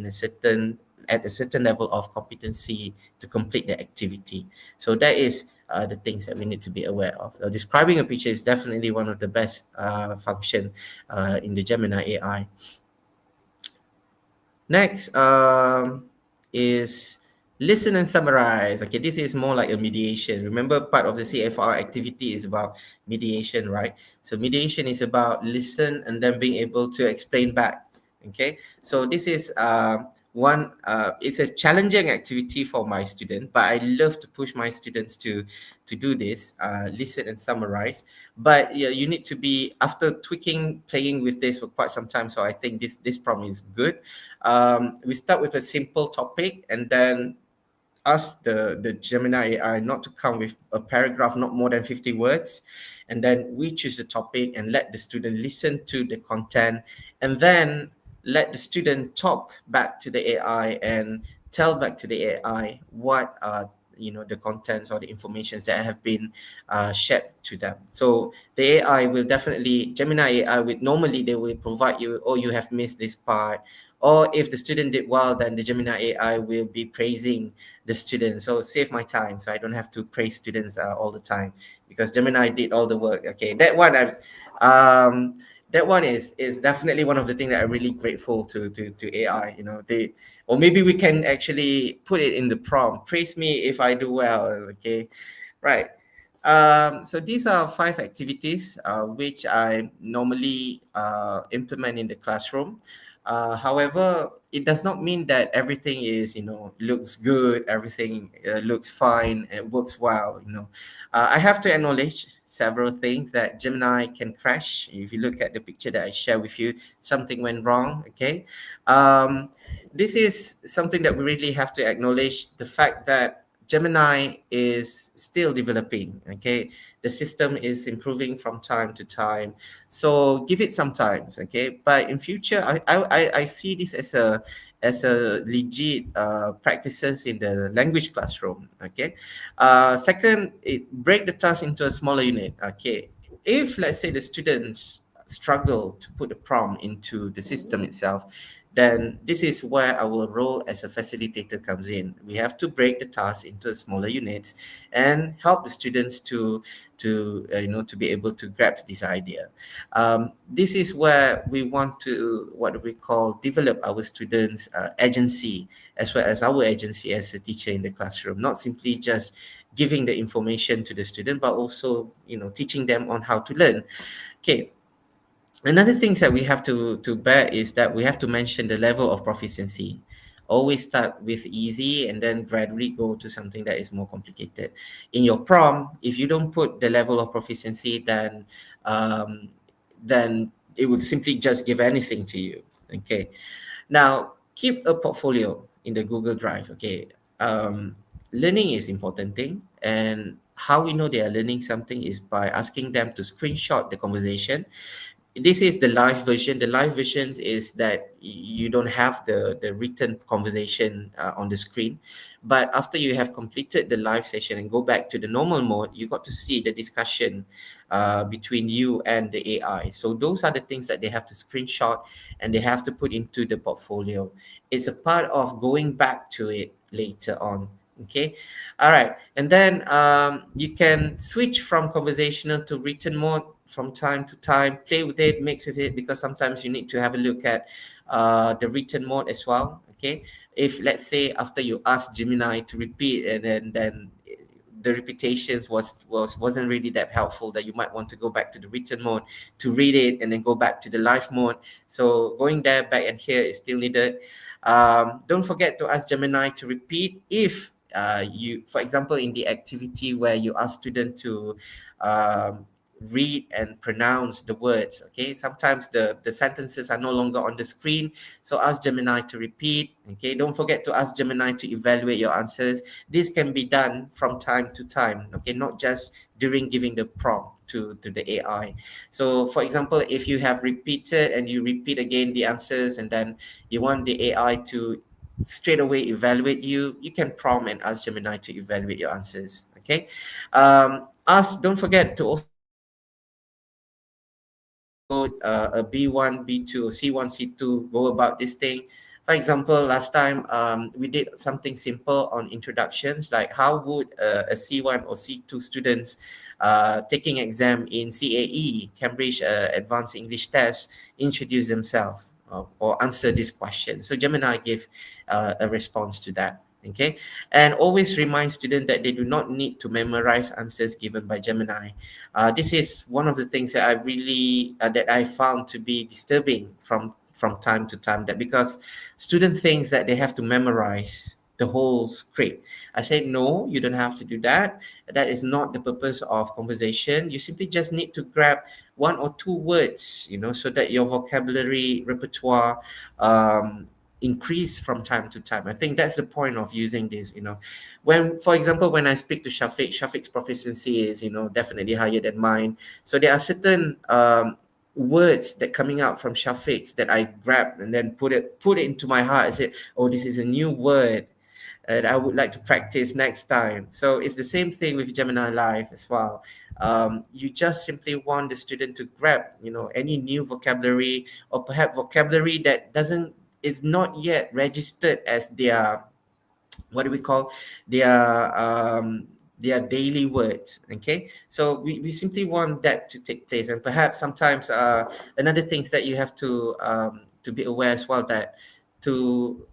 at a certain level of competency to complete the activity. So that is the things that we need to be aware of. Describing a picture is definitely one of the best function in the Gemini AI. Next, is listen and summarize. Okay, this is more like a mediation. Remember, part of the CFR activity is about mediation, right? So mediation is about listen and then being able to explain back. Okay, so this is one. It's a challenging activity for my student, but I love to push my students to do this. Listen and summarize. But yeah, you need to be after tweaking, playing with this for quite some time. So I think this problem is good. We start with a simple topic and then ask the Gemini AI not to come with a paragraph not more than 50 words. And then we choose the topic and let the student listen to the content, and then let the student talk back to the AI and tell back to the AI what are the contents or the informations that have been shared to them. So the AI will definitely, Gemini AI will normally they will provide you, oh, you have missed this part, or if the student did well, then the Gemini AI will be praising the student. So save my time, so I don't have to praise students all the time because Gemini did all the work. Okay, that one is definitely one of the things that I'm really grateful to AI. They, or maybe we can actually put it in the prompt. Praise me if I do well. Okay, right. So these are 5 activities which I normally implement in the classroom. However, it does not mean that everything is, looks good, everything looks fine, it works well. I have to acknowledge several things that Gemini can crash. If you look at the picture that I share with you, something went wrong. Okay, this is something that we really have to acknowledge, the fact that Gemini is still developing. Okay, the system is improving from time to time, so give it some time. Okay, but in future, I see this as a legit practices in the language classroom. Okay, second, break the task into a smaller unit. Okay, if let's say the students struggle to put the prompt into the system itself, then this is where our role as a facilitator comes in. We have to break the task into smaller units and help the students to be able to grasp this idea. This is where we want to, what we call, develop our students' agency, as well as our agency as a teacher in the classroom. Not simply just giving the information to the student, but also teaching them on how to learn. Okay. Another thing that we have to bear is that we have to mention the level of proficiency. Always start with easy and then gradually go to something that is more complicated. In your prompt, if you don't put the level of proficiency, then it would simply just give anything to you. Okay. Now, keep a portfolio in the Google Drive. Okay. Learning is important thing, and how we know they are learning something is by asking them to screenshot the conversation. This is the live version. The live version is that you don't have the written conversation on the screen, but after you have completed the live session and go back to the normal mode, you got to see the discussion between you and the AI. So those are the things that they have to screenshot and they have to put into the portfolio. It's a part of going back to it later on. Okay, all right, and then you can switch from conversational to written mode from time to time. Play with it, mix with it, because sometimes you need to have a look at the written mode as well. Okay, if let's say after you ask Gemini to repeat and then the repetitions wasn't really that helpful, that you might want to go back to the written mode to read it and then go back to the live mode. So going there, back and here is still needed. Don't forget to ask Gemini to repeat if you, for example, in the activity where you ask student to read and pronounce the words. Okay, sometimes the sentences are no longer on the screen, so ask Gemini to repeat. Okay, don't forget to ask Gemini to evaluate your answers. This can be done from time to time. Okay, not just during giving the prompt to the AI. So for example, if you have repeated and you repeat again the answers and then you want the AI to straight away evaluate you, you can prompt and ask Gemini to evaluate your answers. Okay, don't forget to also a B1, B2, or C1, C2 go about this thing. For example, last time we did something simple on introductions, like how would a C1 or C2 students taking exam in CAE, Cambridge Advanced English Test, introduce themselves. or answer this question. So Gemini give a response to that. Okay, and always remind students that they do not need to memorize answers given by Gemini. This is one of the things that I really that I found to be disturbing from time to time, that because student thinks that they have to memorize the whole script. I said, no, you don't have to do that. That is not the purpose of conversation. You simply just need to grab one or two words, so that your vocabulary repertoire increase from time to time. I think that's the point of using this. When, for example, when I speak to Syafiq's proficiency is, definitely higher than mine. So there are certain words that coming out from Syafiq's that I grab and then put it into my heart. I say, oh, this is a new word that I would like to practice next time. So it's the same thing with Gemini Live as well. You just simply want the student to grab, any new vocabulary, or perhaps vocabulary that is not yet registered as their, what do we call, their daily words. Okay, so we simply want that to take place. And perhaps sometimes another things that you have to be aware as well, that to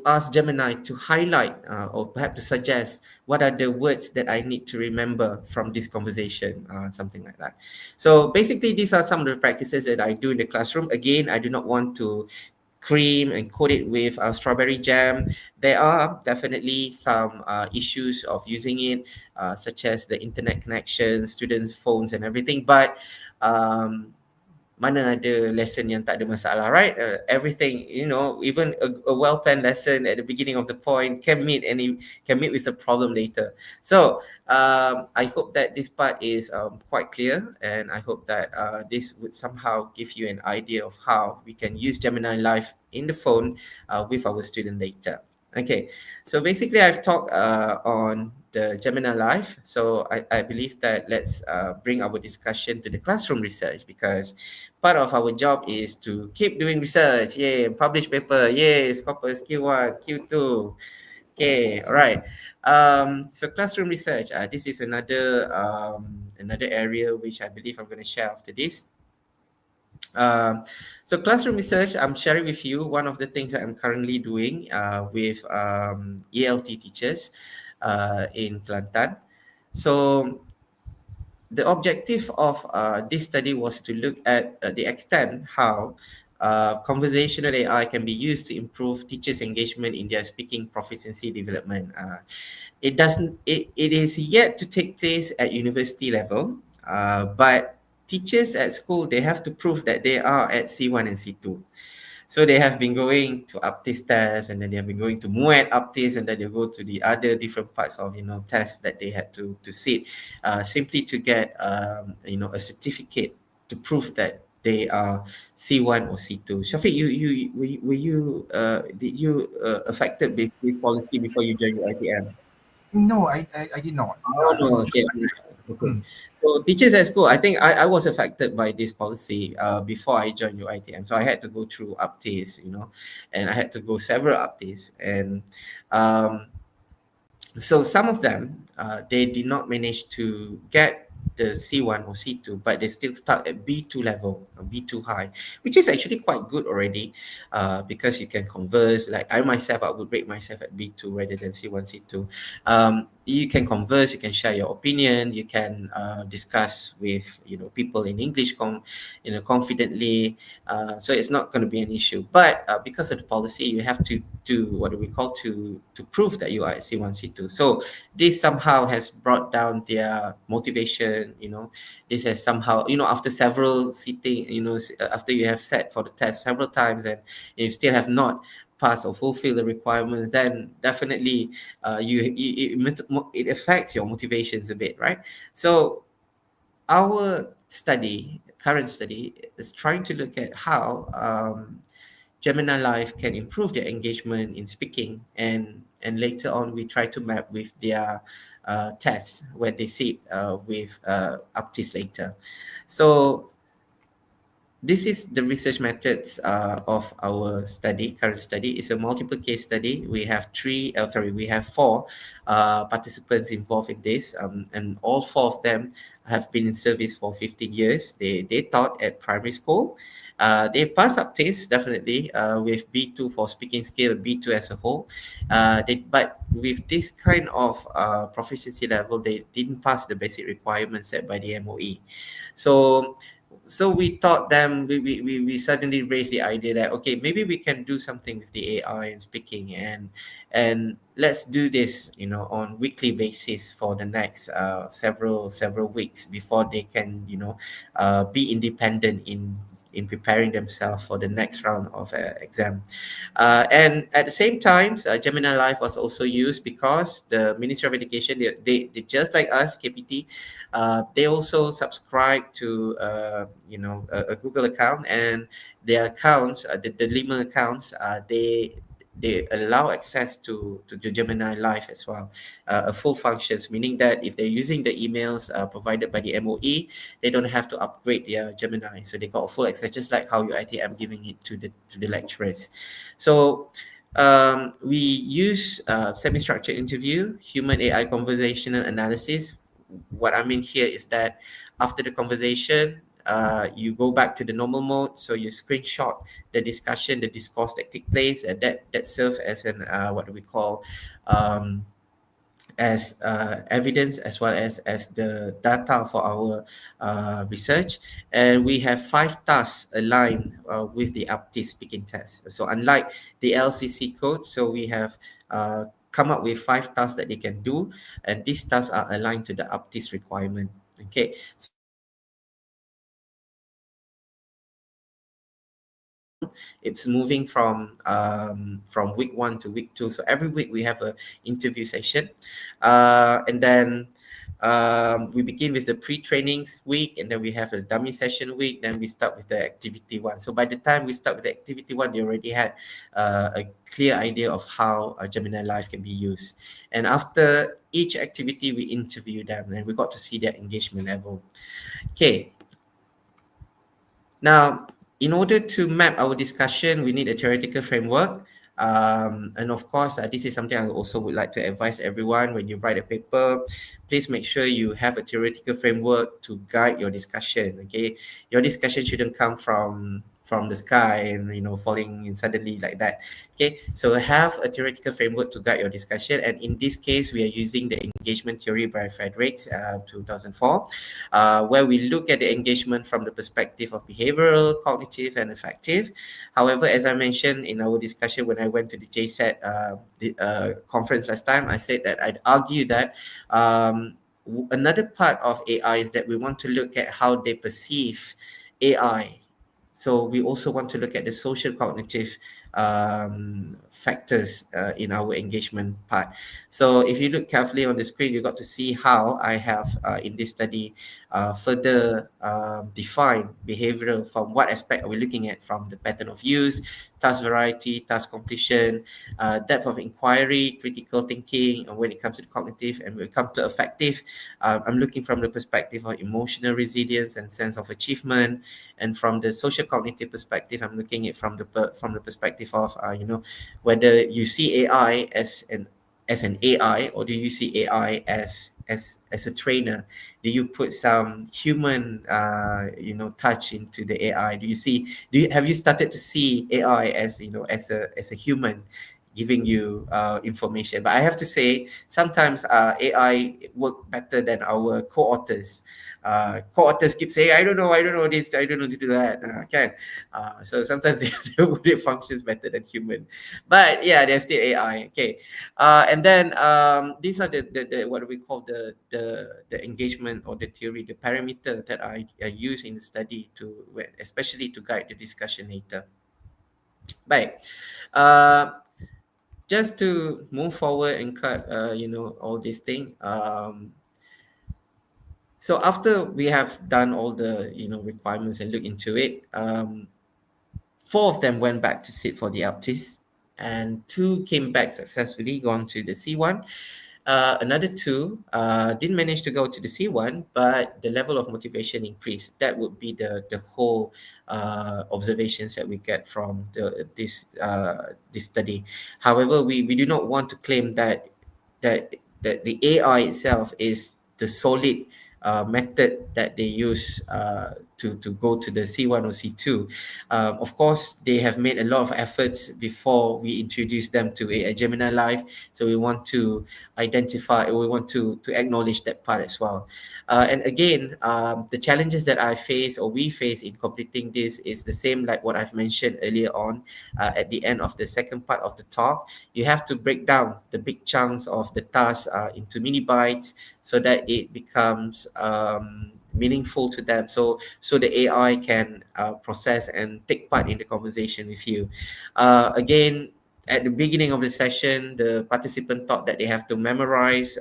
ask Gemini to highlight or perhaps to suggest what are the words that I need to remember from this conversation, something like that. So basically, these are some of the practices that I do in the classroom. Again, I do not want to cream and coat it with strawberry jam. There are definitely some issues of using it, such as the internet connection, students' phones and everything. But mana ada lesson yang tak ada masalah, right? Everything, even a well-planned lesson at the beginning of the point can meet with a problem later. So I hope that this part is quite clear, and I hope that this would somehow give you an idea of how we can use Gemini Live in the phone with our student later. Okay, so basically I've talked on the Gemini Live. So I believe that let's bring our discussion to the classroom research, because part of our job is to keep doing research. Yay, publish paper. Yay, Scopus Q1, Q2. Okay, all right. So classroom research. This is another area which I believe I'm going to share after this. So classroom research, I'm sharing with you one of the things that I'm currently doing with ELT teachers in Kelantan. So the objective of this study was to look at the extent how conversational AI can be used to improve teachers' engagement in their speaking proficiency development. It is yet to take place at university level, but teachers at school, they have to prove that they are at C1 and C2. So they have been going to UPTIS tests, and then they have been going to MUET UPTIS, and then they go to the other different parts of tests that they had to sit, simply to get a certificate to prove that they are C1 or C2. Syafiq, did you affected with this policy before you joined UiTM? No, I did not. Oh, no, okay. Okay. So teachers at school, I think I was affected by this policy before I joined UiTM. So I had to go through UPTIS, and I had to go several UPTIS. And so some of them, they did not manage to get the C1 or C2, but they still start at B2 level, B2 high, which is actually quite good already, because you can converse. Like I myself, I would rate myself at B2 rather than C1, C2. You can converse, you can share your opinion, you can discuss with people in English confidently. So it's not going to be an issue. But because of the policy, you have to do what do we call to prove that you are at C1, C2. So this somehow has brought down their motivation. This has somehow, after several sitting, after you have sat for the test several times and you still have not pass or fulfill the requirements, then definitely it affects your motivations a bit, right? So our current study is trying to look at how Gemini Live can improve their engagement in speaking, and later on we try to map with their tests when they sit with UPTIS later. So this is the research methods of our study. Current study is a multiple case study. We have four participants involved in this, and all four of them have been in service for 15 years. They taught at primary school. They passed up tests definitely with B2 for speaking skill, B2 as a whole. But with this kind of proficiency level, they didn't pass the basic requirements set by the MOE. So we taught them, we suddenly raised the idea that, okay, maybe we can do something with the AI and speaking, and let's do this, on weekly basis for the next several weeks before they can, be independent in preparing themselves for the next round of exam. And at the same time, Gemini Live was also used because the Ministry of Education, they just like us, KPT, they also subscribe to a Google account, and their accounts, the Lima accounts, they allow access to the Gemini Live as well, a full functions, meaning that if they're using the emails provided by the MOE, they don't have to upgrade their Gemini, so they got a full access, just like how UiTM giving it to the lecturers. So we use semi-structured interview, human AI conversational analysis. What I mean here is that after the conversation, you go back to the normal mode, so you screenshot the discussion, the discourse that take place, and that serves as an what do we call as evidence, as well as the data for our research. And we have 5 tasks aligned with the aptitude speaking test. So unlike the LCC code, so we have come up with 5 tasks that they can do, and these tasks are aligned to the aptitude requirement. Okay. It's moving from week 1 to week 2. So every week we have a interview session, and then we begin with the pre-training week, and then we have a dummy session week. Then we start with the activity 1. So by the time we start with the activity 1, they already had a clear idea of how Gemini Live can be used. And after each activity, we interview them, and we got to see their engagement level. Okay. Now, in order to map our discussion, we need a theoretical framework. And of course, this is something I also would like to advise everyone. When you write a paper, please make sure you have a theoretical framework to guide your discussion. Okay, your discussion shouldn't come from the sky and falling in suddenly like that. Okay, so have a theoretical framework to guide your discussion, and in this case we are using the engagement theory by Fredericks, 2004, where we look at the engagement from the perspective of behavioral, cognitive, and affective. However, as I mentioned in our discussion when I went to the JSET conference last time, I said that I'd argue that another part of AI is that we want to look at how they perceive AI. So we also want to look at the social cognitive factors in our engagement part. So if you look carefully on the screen, you got to see how I have in this study further defined behavioral. From what aspect are we looking at? From the pattern of use, task variety, task completion, depth of inquiry, critical thinking, and when it comes to the cognitive, and when it comes to affective, I'm looking from the perspective of emotional resilience and sense of achievement. And from the social cognitive perspective, I'm looking at from the perspective of whether you see AI as an AI, or do you see AI as a trainer? Do you put some human touch into the AI? Have you started to see AI as as a human giving you information? But I have to say, sometimes AI work better than our co-authors. Co-authors keep saying, I don't know this, I don't know to do that. So sometimes they functions better than human. But yeah, they're still AI. Okay. And then these are the what we call the engagement, or the theory, the parameter that I use in the study especially to guide the discussion later. Baik. Just to move forward and cut all these things. So after we have done all the requirements and look into it, 4 of them went back to sit for the aptis, and 2 came back successfully, gone to the C1. Another two didn't manage to go to the C1, but the level of motivation increased. That would be the whole observations that we get from this study. However, we do not want to claim that the AI itself is the solid method that they use to go to the C1 or C2. Of course, they have made a lot of efforts before we introduce them to a Gemini Live. So we want to identify, we want to acknowledge that part as well. And again, the challenges that I face or we face in completing this is the same like what I've mentioned earlier on at the end of the second part of the talk. You have to break down the big chunks of the task into mini bites so that it becomes meaningful to them, so the AI can process and take part in the conversation with you. Again, at the beginning of the session, the participant thought that they have to memorize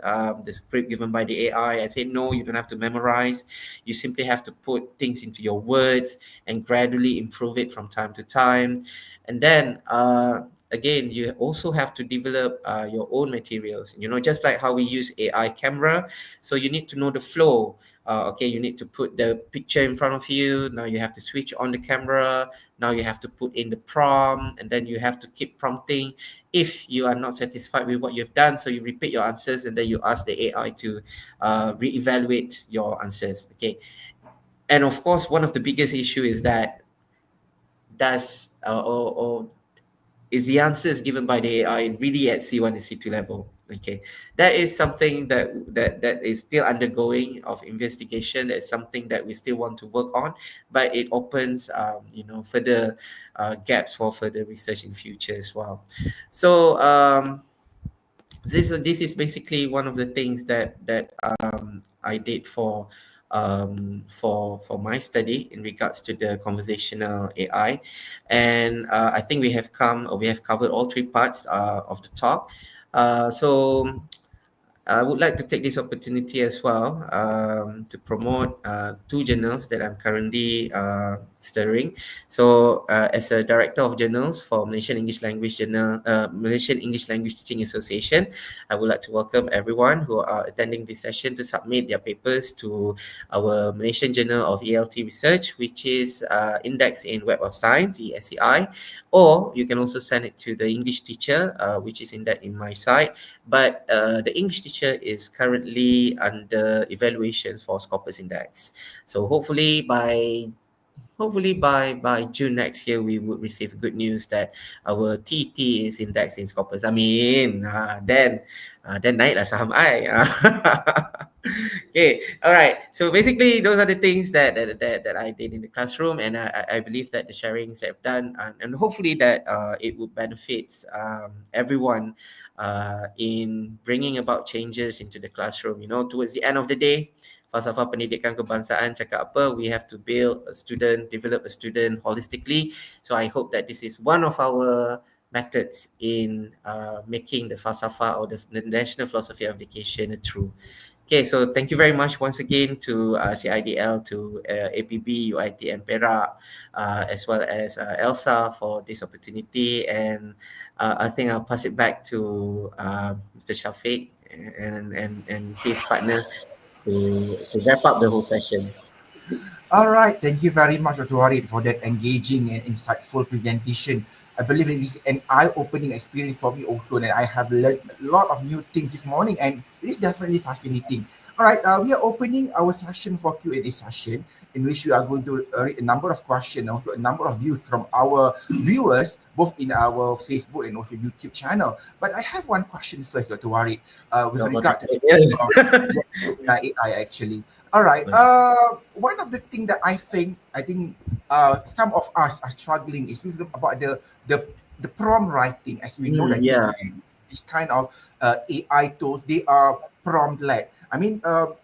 the script given by the AI. I said, no, you don't have to memorize. You simply have to put things into your words and gradually improve it from time to time. And then again, you also have to develop your own materials, just like how we use AI camera. So you need to know the flow. Okay, you need to put the picture in front of you. Now you have to switch on the camera. Now you have to put in the prompt, and then you have to keep prompting if you are not satisfied with what you've done. So you repeat your answers, and then you ask the AI to reevaluate your answers. Okay, and of course, one of the biggest issue is that does or is the answers given by the AI really at C1 and C2 level? Okay, that is something that is still undergoing of investigation. That's something that we still want to work on, but it opens further gaps for further research in future as well. So this is basically one of the things that I did for my study in regards to the conversational AI, and I think we have covered all three parts of the talk. So I would like to take this opportunity as well to promote two journals that I'm currently stirring. So, as a director of journals for Malaysian English Language Journal, Malaysian English Language Teaching Association, I would like to welcome everyone who are attending this session to submit their papers to our Malaysian Journal of ELT Research, which is indexed in Web of Science (ESCI), or you can also send it to the English teacher, which is indexed in my site. But the English teacher is currently under evaluations for Scopus Index. So hopefully by June next year, we would receive good news that our TT is indexed in Scopus. I mean, then naiklah saham I. Okay, all right. So basically, those are the things that I did in the classroom, and I believe that the sharings I've done, and hopefully that it would benefit everyone in bringing about changes into the classroom. Towards the end of the day, falsafah pendidikan kebangsaan cakap apa? We have to develop a student holistically. So I hope that this is one of our methods in making the falsafah or the national philosophy of education a true. Okay, so thank you very much once again to CIDL, to APB, UiTM Perak, as well as Elsa for this opportunity. And I think I'll pass it back to Mr. Syafiq and his partner to wrap up the whole session. All right, thank you very much, Dr. Warid, for that engaging and insightful presentation. I believe it is an eye-opening experience for me also, and I have learned a lot of new things this morning, and it is definitely fascinating. All right, we are opening our session for Q&A session, in which we are going to read a number of questions and also a number of views from our viewers, both in our Facebook and also YouTube channel. But I have one question first, Dr. Warid, with regard to AI actually. All right. One of the things that I think some of us are struggling is about the prompt writing. As we know that this kind of AI tools, they are prompt led. I mean, can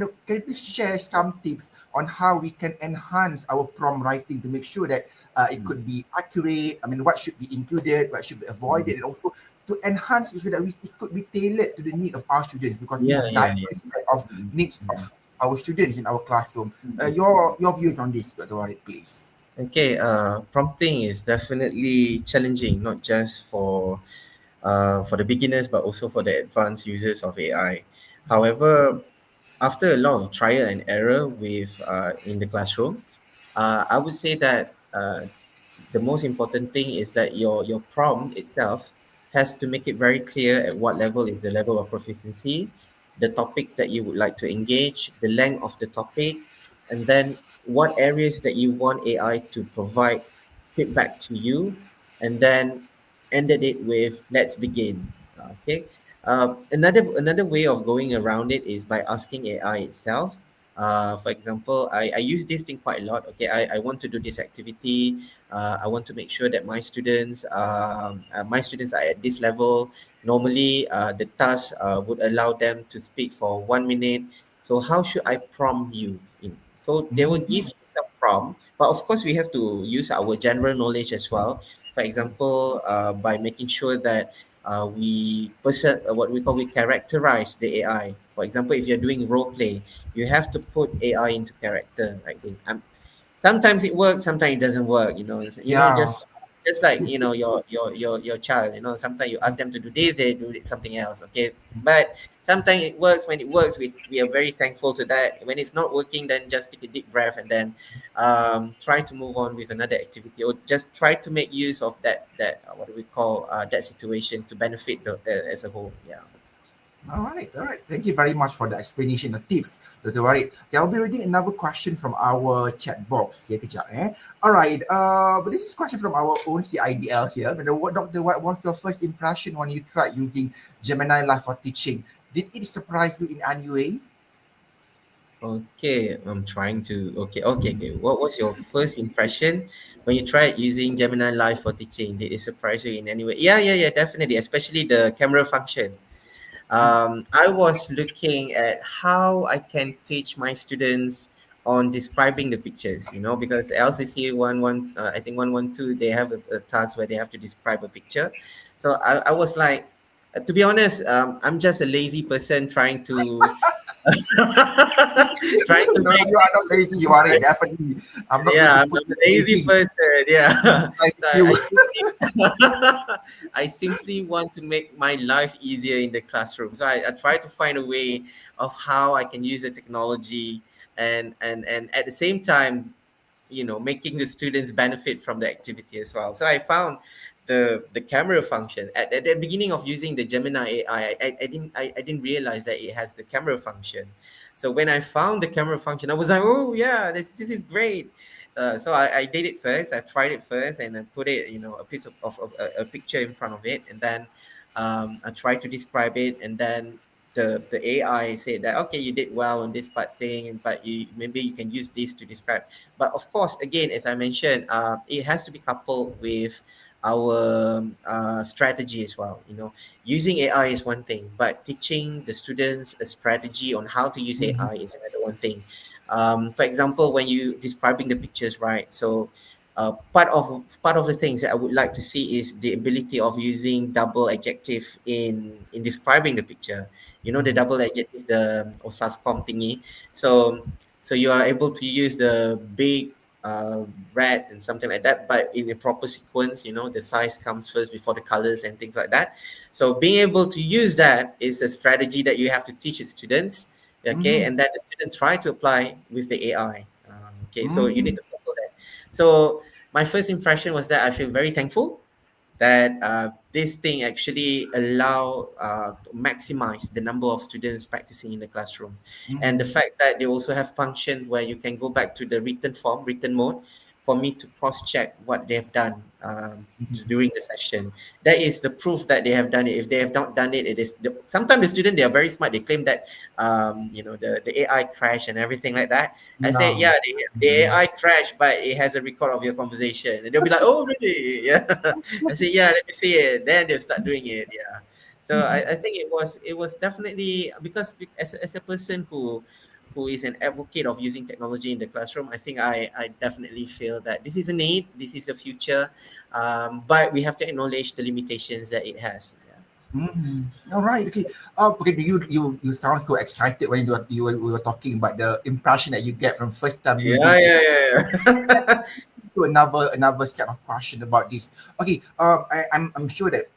you please share some tips on how we can enhance our prompt writing to make sure that it could be accurate? I mean, what should be included, what should be avoided, and also to enhance it so that it could be tailored to the need of our students, because we have diverse of needs of our students in our classroom. Your views on this, Dr. Warid, please. Okay, prompting is definitely challenging, not just for for the beginners, but also for the advanced users of AI. However, after a lot of trial and error with in the classroom, I would say that the most important thing is that your prompt itself has to make it very clear at what level is the level of proficiency, the topics that you would like to engage, the length of the topic, and then what areas that you want AI to provide feedback to you, and then ended it with let's begin. Okay. Another way of going around it is by asking AI itself. For example, I use this thing quite a lot. Okay, I want to do this activity. I want to make sure that my students are at this level. Normally, the task would allow them to speak for 1 minute. So how should I prompt you? So they will give you some prompt, but of course we have to use our general knowledge as well. For example, by making sure that what we characterize the AI. For example, if you're doing role play, you have to put AI into character. Right? Sometimes it works, sometimes it doesn't work. Yeah. Just like your child. Sometimes you ask them to do this, they do something else. Okay, but sometimes it works. When it works, we are very thankful to that. When it's not working, then just take a deep breath and then try to move on with another activity, or just try to make use of that what do we call that situation to benefit as a whole. Yeah. All right, all right. Thank you very much for the explanation, the tips, Dr. Warid. Okay, I'll be reading another question from our chat box. All right, but this is a question from our own CIDL here. Dr. What was your first impression when you tried using Gemini Live for teaching? Did it surprise you in any way? Okay, I'm trying to. Okay. What was your first impression when you tried using Gemini Live for teaching? Did it surprise you in any way? Yeah, definitely. Especially the camera function. I was looking at how I can teach my students on describing the pictures. Because LCC I think 112, they have a task where they have to describe a picture. So I was like, to be honest, I'm just a lazy person trying to trying to No, make you are not lazy. You are it. Definitely. I'm not going to yeah, I'm put a you lazy lazy person. Yeah. like So you. I simply want to make my life easier in the classroom. So I try to find a way of how I can use the technology and at the same time, making the students benefit from the activity as well. So I found the camera function at the beginning of using the Gemini AI. I didn't realize that it has the camera function. So when I found the camera function, I was like, oh yeah, this is great. So I did it first. I tried it first, and I put it, a piece of a picture in front of it, and then I tried to describe it, and then the AI said that okay, you did well on this part thing, but maybe you can use this to describe. But of course, again, as I mentioned, it has to be coupled with our strategy as well. Using AI is one thing, but teaching the students a strategy on how to use AI is another one thing. For example, when you describing the pictures, right? So part of the things that I would like to see is the ability of using double adjective in describing the picture. The double adjective, the OSASCOM thingy. So you are able to use the big red and something like that, but in a proper sequence. The size comes first before the colors and things like that. So being able to use that is a strategy that you have to teach its students. Okay, and then the student try to apply with the AI. Okay, so you need to couple that. So my first impression was that I feel very thankful that this thing actually allow to maximize the number of students practicing in the classroom, and the fact that they also have function where you can go back to the written mode for me to cross check what they have done during the session. That is the proof that they have done it. If they have not done it, it is sometimes the student, they are very smart. They claim that the AI crash and everything like that. I say, Yeah. yeah, the AI crash, but it has a record of your conversation, and they'll be like, oh really? Yeah. I say, yeah, let me see it. Then they'll start doing it. Yeah. So I think it was definitely because as a person who is an advocate of using technology in the classroom, I think I definitely feel that this is a need, this is the future, but we have to acknowledge the limitations that it has. Yeah. All right. Okay. Okay. You sound so excited when we were talking about the impression that you get from first time using Yeah, it. yeah, yeah, yeah. To another set of question about this. Okay. I'm sure that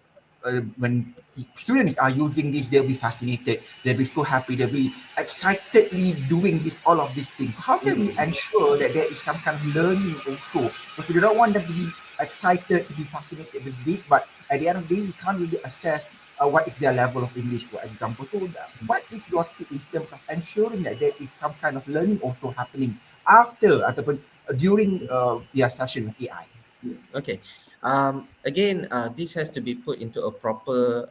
when students are using this, they'll be fascinated, they'll be so happy, they'll be excitedly doing this, all of these things. How can we ensure that there is some kind of learning also? Because we don't want them to be excited, to be fascinated with this, but at the end of the day, we can't really assess what is their level of English, for example. So what is your tip in terms of ensuring that there is some kind of learning also happening after ataupun during their session with AI? Okay. Again, this has to be put into a proper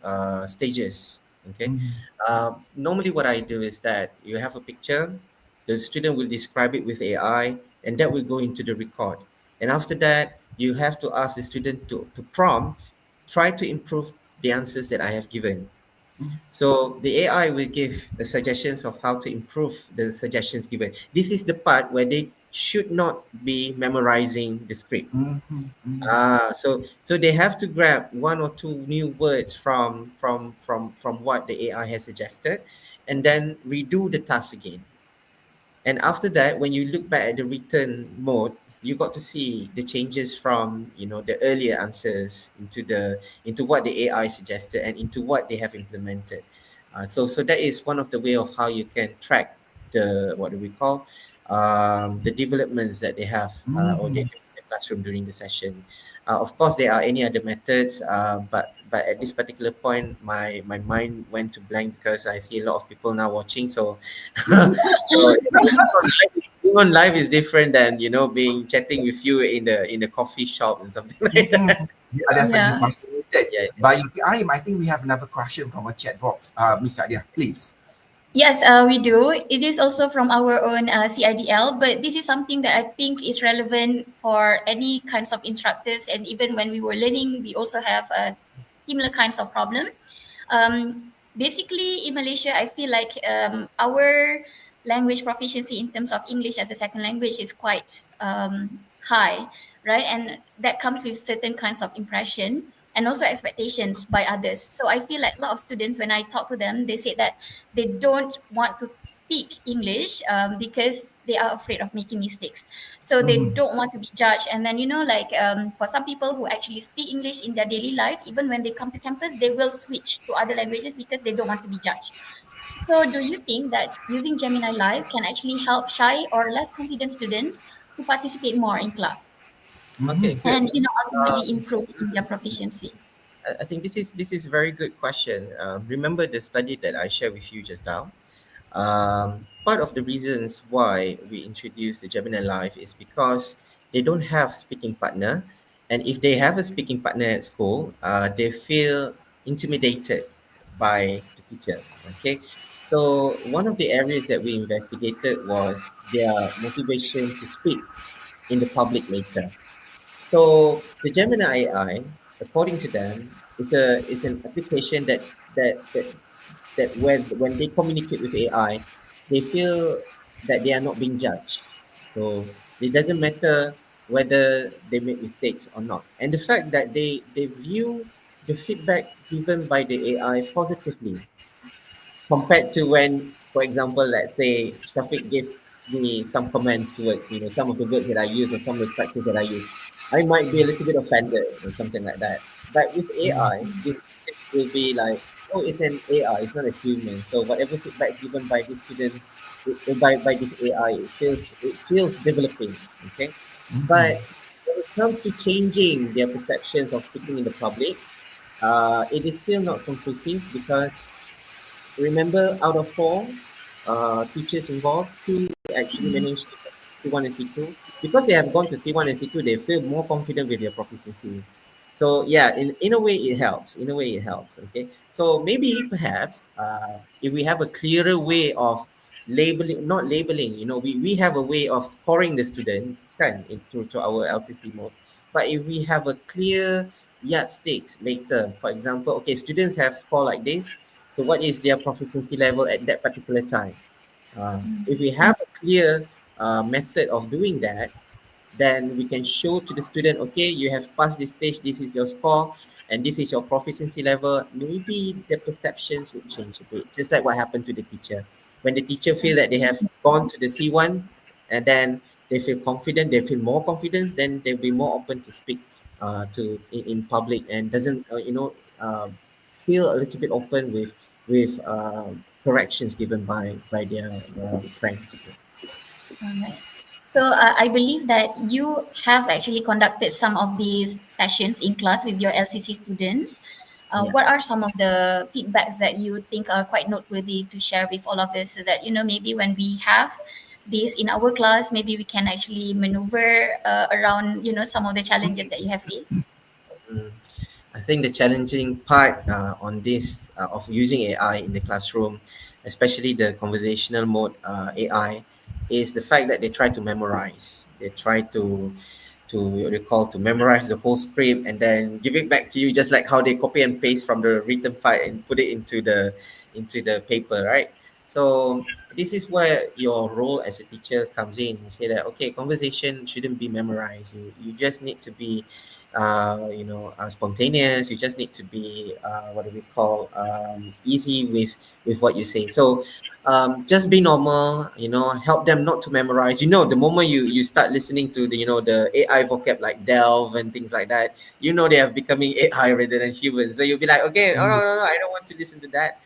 stages. Okay. Normally, what I do is that you have a picture, the student will describe it with AI, and that will go into the record. And after that, you have to ask the student to prompt, try to improve the answers that I have given. So the AI will give the suggestions of how to improve the suggestions given. This is the part where they should not be memorizing the script. So they have to grab one or two new words from what the AI has suggested, and then redo the task again. And after that, when you look back at the written mode, you got to see the changes from the earlier answers into what the AI suggested and into what they have implemented. So that is one of the way of how you can track the what do we call the developments that they have or they do in the classroom during the session. Of course, there are any other methods, but at this particular point, my mind went to blank because I see a lot of people now watching. So, so being on live is different than being chatting with you in the coffee shop and something like that. We are definitely Yeah. fascinated Yeah. by UTI. I think we have another question from a chat box. Miss Sadia, please. Yes, we do. It is also from our own CIDL, but this is something that I think is relevant for any kinds of instructors. And even when we were learning, we also have similar kinds of problem. Basically, in Malaysia, I feel like our language proficiency in terms of English as a second language is quite high, right? And that comes with certain kinds of impression and also expectations by others. So I feel like a lot of students, when I talk to them, they say that they don't want to speak English because they are afraid of making mistakes. So they don't want to be judged. And then, for some people who actually speak English in their daily life, even when they come to campus, they will switch to other languages because they don't want to be judged. So do you think that using Gemini Live can actually help shy or less confident students to participate more in class Okay, good. and, ultimately improve in their proficiency? I think this is a very good question. Remember the study that I shared with you just now. Part of the reasons why we introduced the Gemini Live is because they don't have speaking partner, and if they have a speaking partner at school, they feel intimidated by the teacher. Okay, so one of the areas that we investigated was their motivation to speak in the public later. So the Gemini AI, according to them, is an application that when they communicate with AI, they feel that they are not being judged. So it doesn't matter whether they make mistakes or not. And the fact that they view the feedback given by the AI positively compared to when, for example, let's say Syafiq gave me some comments towards some of the words that I use or some of the structures that I use, I might be a little bit offended or something like that. But with AI, this will be like, oh, it's an AI, it's not a human. So whatever feedback is given by these students, by this AI, it feels developing. Okay, but when it comes to changing their perceptions of speaking in the public, it is still not conclusive because remember, out of four teachers involved, two actually managed to get C1 and C2. Because they have gone to C1 and C2, they feel more confident with their proficiency. So yeah, in a way it helps. In a way it helps. Okay. So maybe perhaps if we have a clearer way of labeling, not labeling, we have a way of scoring the student kan, to our LCC modes. But if we have a clear yardsticks later, for example, okay, students have score like this, so what is their proficiency level at that particular time? If we have a clear method of doing that, then we can show to the student, okay, you have passed this stage, this is your score, and this is your proficiency level. Maybe the perceptions would change a bit, just like what happened to the teacher. When the teacher feel that they have gone to the C1, and then they feel confident, they feel more confidence, then they'll be more open to speak in public and doesn't, feel a little bit open with corrections given by their friends. Alright. So I believe that you have actually conducted some of these sessions in class with your LCC students. Yeah. What are some of the feedbacks that you think are quite noteworthy to share with all of us, so that maybe when we have this in our class, maybe we can actually maneuver around some of the challenges that you have faced? Mm. I think the challenging part on this of using AI in the classroom, especially the conversational mode AI, is the fact that they try to memorize. They try to recall, to memorize the whole script and then give it back to you, just like how they copy and paste from the written part and put it into the paper, right? So this is where your role as a teacher comes in. You say that, okay, conversation shouldn't be memorized. You just need to be spontaneous. You just need to be what do we call easy with what you say. So just be normal, help them not to memorize. The moment you start listening to the AI vocab like delve and things like that, they are becoming AI rather than humans. So you'll be like, okay, no, no, no, no, I don't want to listen to that.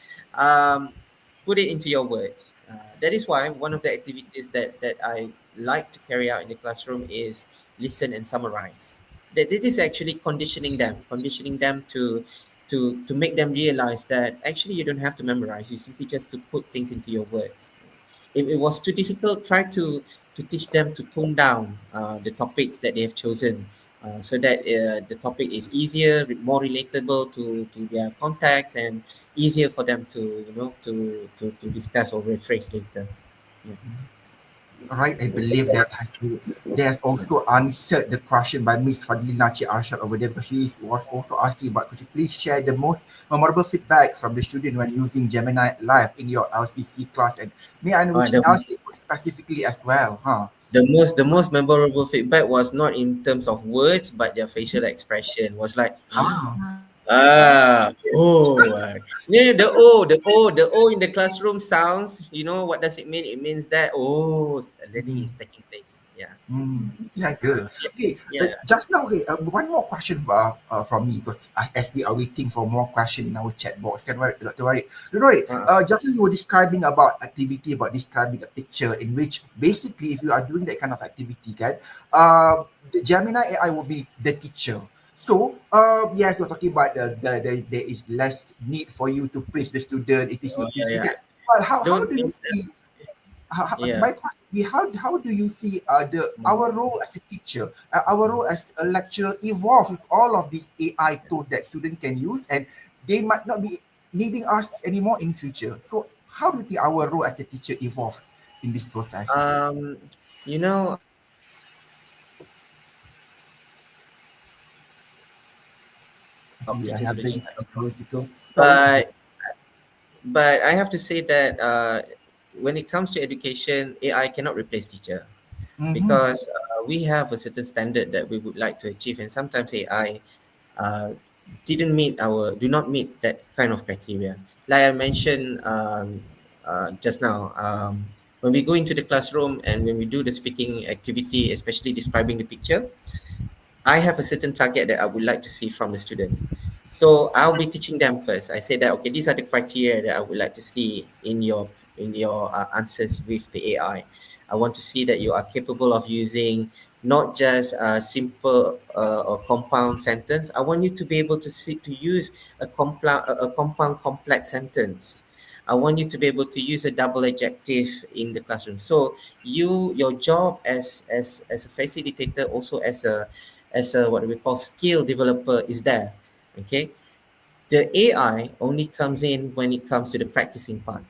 Put it into your words. That is why one of the activities that I like to carry out in the classroom is listen and summarize. That it is actually conditioning them to make them realize that actually you don't have to memorize. You simply just to put things into your words. If it was too difficult, try to teach them to tone down the topics that they have chosen, so that the topic is easier, more relatable to their context, and easier for them to to discuss or rephrase later. Yeah. Right, I believe there's also answered the question by Miss Fadlina Arshad over there, because she was also asking about, could you please share the most memorable feedback from the student when using Gemini Live in your LCC class, and may I know which The LCC specifically as well, huh? the most memorable feedback was not in terms of words, but their facial expression was like, Ah, oh, yeah, the O in the classroom sounds. What does it mean? It means that learning mm, is taking place. Yeah, yeah, good. Okay, yeah. just now, okay, one more question from me, because as we are waiting for more question in our chat box, can worry, Dr. Warid. Don't worry. Uh, Just now you were describing about activity, about describing a picture in which basically if you are doing that kind of activity, can the Gemini AI will be the teacher. So, yes, you're talking about there is less need for you to praise the student, oh, etc, yeah, etc, yeah. kan? But how Don't do you don't. see Yeah. my question would be, how do you see Mm. our role as a teacher, our role as a lecturer evolve with all of these AI tools that students can use, and they might not be needing us anymore in future. So how do you think our role as a teacher evolves in this process? Um, you know, We are teachers having looking, technological. Sorry. but I have to say that when it comes to education, AI cannot replace teacher, Mm-hmm. because we have a certain standard that we would like to achieve, and sometimes AI uh, do not meet that kind of criteria. Like I mentioned just now, when we go into the classroom and when we do the speaking activity, especially describing the picture, I have a certain target that I would like to see from the student. So I'll be teaching them first. I say that, okay, these are the criteria that I would like to see in your answers with the AI. I want to see that you are capable of using not just a simple or compound sentence. I want you to be able to use a compound complex sentence. I want you to be able to use a double adjective in the classroom. So your job as a facilitator, also as a what we call skill developer, is there. Okay, the AI only comes in when it comes to the practicing part,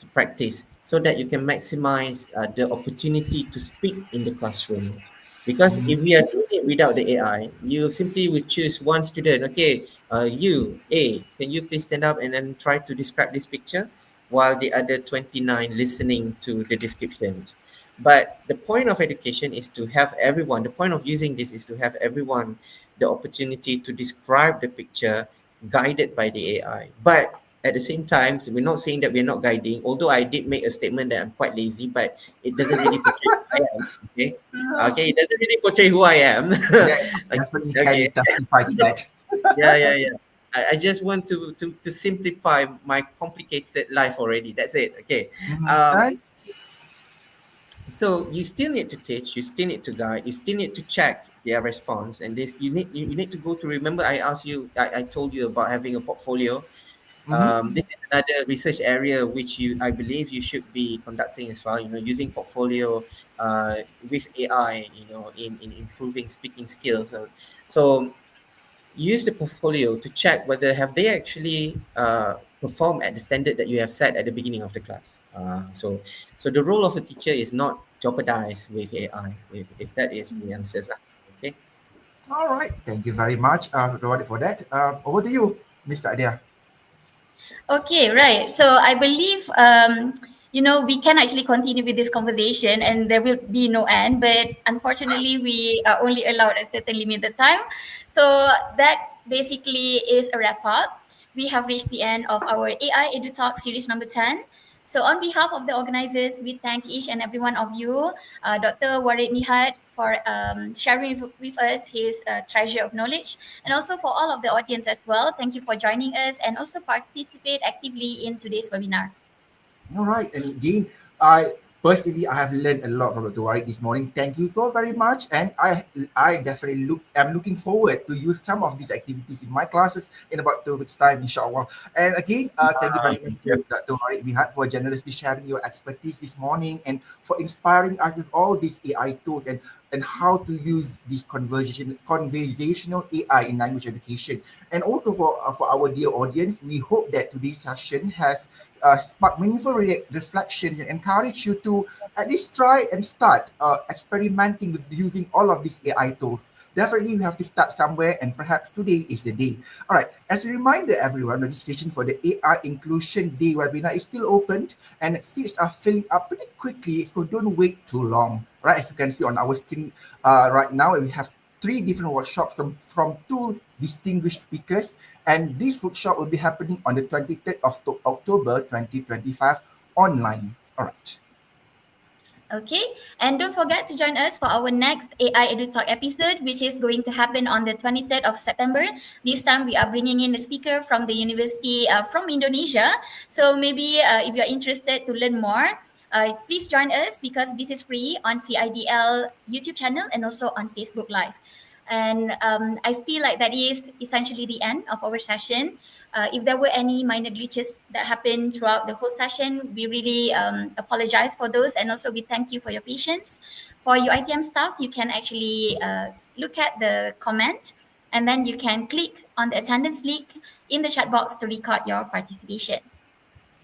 to practice, so that you can maximize the opportunity to speak in the classroom. Because if we are doing it without the AI, you simply would choose one student. Okay, you A, can you please stand up and then try to describe this picture, while the other 29 listening to the descriptions. But the point of education is to have everyone. The point of using this is to have everyone the opportunity to describe the picture guided by the AI. But at the same time, so we're not saying that we're not guiding, although I did make a statement that I'm quite lazy, but it doesn't really portray who I am. Okay. Okay, it doesn't really portray who I am. Yeah, Okay. definitely Okay. can testify to that. Yeah, yeah, yeah. I just want to simplify my complicated life already. That's it. Okay. Right? So you still need to teach, you still need to guide, you still need to check their response, and this you need to go to. Remember, I asked you, I told you about having a portfolio. This is another research area which I believe you should be conducting as well. Using portfolio with AI. In improving speaking skills. So use the portfolio to check whether have they actually performed at the standard that you have set at the beginning of the class. So the role of a teacher is not jeopardized with AI. If that is the answer, okay. All right. Thank you very much, Rawadi, for that. Over to you, Mr. Adia. Okay, right. So I believe we can actually continue with this conversation and there will be no end, but unfortunately we are only allowed a certain limited time. So that basically is a wrap up. We have reached the end of our AI EduTalk series number 10. So on behalf of the organizers, we thank each and every one of you, Dr. Warid Mihat, for sharing with us his treasure of knowledge, and also for all of the audience as well. Thank you for joining us and also participate actively in today's webinar. All right, and again, I have learned a lot from Dr. Warid this morning. Thank you so very much, and I definitely am looking forward to use some of these activities in my classes in about 2 weeks' time, inshallah. And again, thank you very much to Dr. Warid Mihat for generously sharing your expertise this morning and for inspiring us with all these AI tools and how to use this conversational AI in language education. And also for our dear audience, we hope that today's session has spark meaningful reflections and encourage you to at least try and start experimenting with using all of these AI tools. Definitely, you have to start somewhere, and perhaps today is the day. All right, as a reminder, everyone, registration for the AI Inclusion Day webinar is still open, and seats are filling up pretty quickly, so don't wait too long. Right, as you can see on our screen right now, we have 3 different workshops from 2 distinguished speakers, and this workshop will be happening on the 23rd of October 2025 online. All right. Okay, and don't forget to join us for our next AI EduTalk episode, which is going to happen on the 23rd of September. This time we are bringing in a speaker from the university from Indonesia. So maybe if you're interested to learn more, please join us because this is free on CIDL YouTube channel and also on Facebook Live. And I feel like that is essentially the end of our session. If there were any minor glitches that happened throughout the whole session, we really apologize for those. And also we thank you for your patience. For UiTM staff, you can actually look at the comment and then you can click on the attendance link in the chat box to record your participation.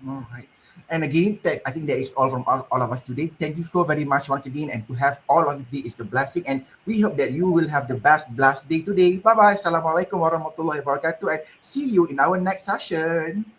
All right. And again, I think that is all from all of us today. Thank you so very much once again. And to have all of you is a blessing. And we hope that you will have the best blessed day today. Bye-bye. Assalamualaikum warahmatullahi wabarakatuh. And see you in our next session.